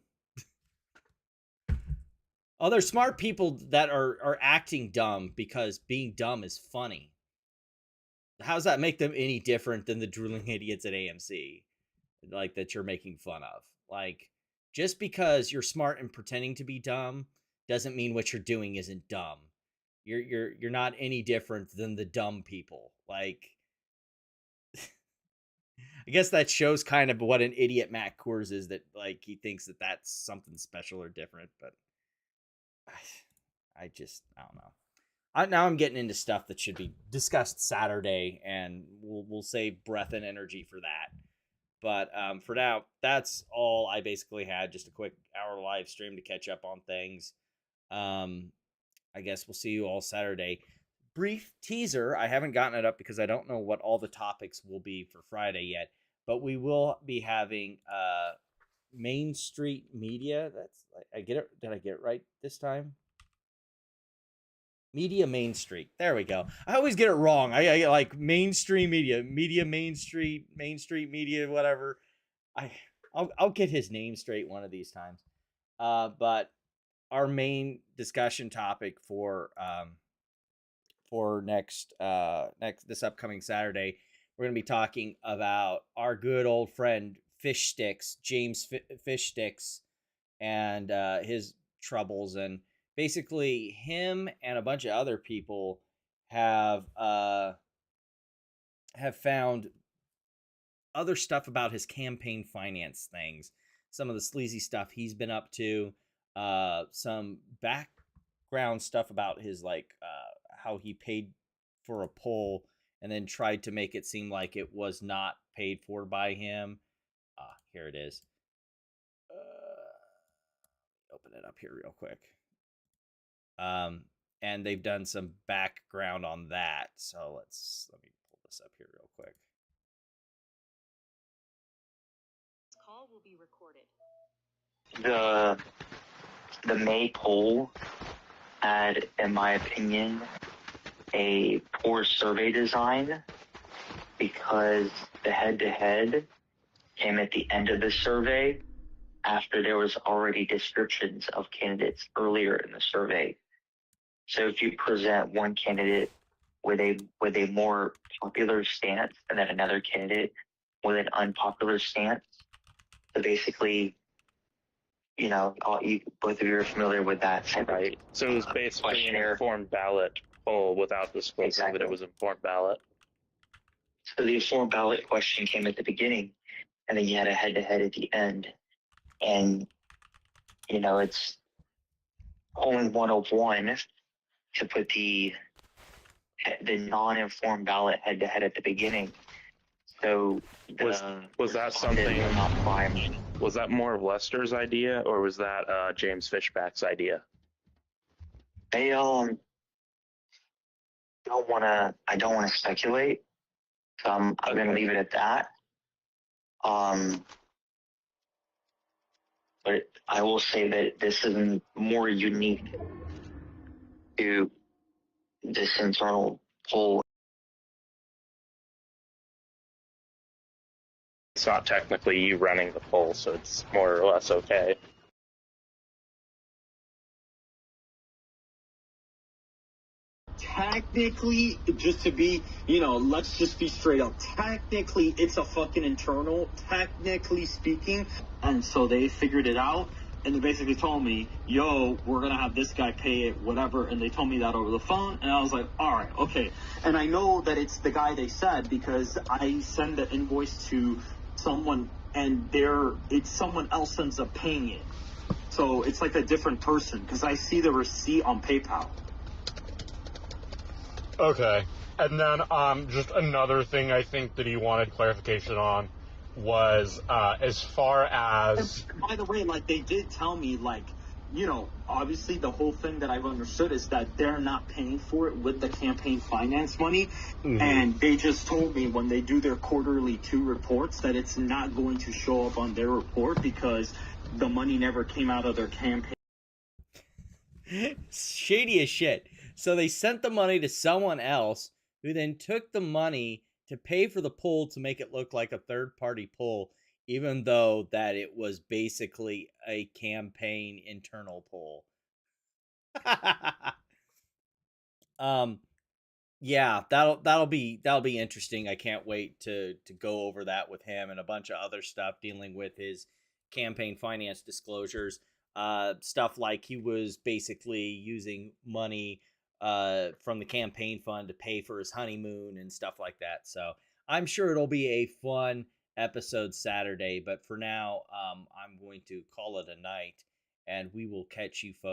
Oh, they're smart people that are acting dumb because being dumb is funny. How does that make them any different than the drooling idiots at AMC? Like, that you're making fun of. Like, just because you're smart and pretending to be dumb doesn't mean what you're doing isn't dumb. You're not any different than the dumb people. Like, I guess that shows kind of what an idiot Matt Coors is, that like he thinks that that's something special or different, but I don't know. Now I'm getting into stuff that should be discussed Saturday, and we'll save breath and energy for that. But for now, that's all I basically had. Just a quick hour live stream to catch up on things. I guess we'll see you all Saturday. Brief teaser. I haven't gotten it up because I don't know what all the topics will be for Friday yet. But we will be having Main Street Media. I get it. Did I get it right this time? Media Main Street. There we go. I always get it wrong. I like mainstream media, Main Street Media, whatever. I'll get his name straight one of these times. But our main discussion topic for this upcoming Saturday, we're going to be talking about our good old friend Fish Sticks, James Fish Sticks, and his troubles. And basically him and a bunch of other people have found other stuff about his campaign finance things, some of the sleazy stuff he's been up to, some background stuff about his how he paid for a poll and then tried to make it seem like it was not paid for by him. Here it is. Open it up here real quick. And they've done some background on that. So let me pull this up here real quick. This call will be recorded. The May poll had, in my opinion, a poor survey design because the head-to-head came at the end of the survey after there was already descriptions of candidates earlier in the survey. So if you present one candidate with a more popular stance and then another candidate with an unpopular stance, so basically, you know, both of you are familiar with that. Right. So it was basically an informed ballot poll without disclosing that it was informed ballot. So the informed ballot question came at the beginning, and then you had a head-to-head at the end. And, you know, it's only 101 to put the non-informed ballot head-to-head at the beginning. So was that something? Was that more of Lester's idea, or was that James Fishback's idea? I don't want to speculate, so I'm going to leave it at that. But I will say that this is more unique to this internal poll. It's not technically you running the poll, so it's more or less okay. Technically, just to be, let's just be straight up. Technically, it's a fucking internal, technically speaking. And so they figured it out. and they basically told me, yo, we're going to have this guy pay it, whatever. And they told me that over the phone. And I was like, all right, okay. And I know that it's the guy they said because I send the invoice to someone and it's someone else ends up paying it. So it's like a different person because I see the receipt on PayPal. Okay. And then just another thing I think that he wanted clarification on was as far as... And by the way, like, they did tell me, like, you know, obviously the whole thing that I've understood is that they're not paying for it with the campaign finance money. Mm-hmm. And they just told me when they do their quarterly 2 reports that it's not going to show up on their report because the money never came out of their campaign. Shady as shit. So they sent the money to someone else who then took the money to pay for the poll to make it look like a third-party poll, even though that it was basically a campaign internal poll. Yeah, that'll be interesting. I can't wait to go over that with him and a bunch of other stuff dealing with his campaign finance disclosures. Stuff like he was basically using money from the campaign fund to pay for his honeymoon and stuff like that. So I'm sure it'll be a fun episode Saturday, but for now, I'm going to call it a night, and we will catch you folks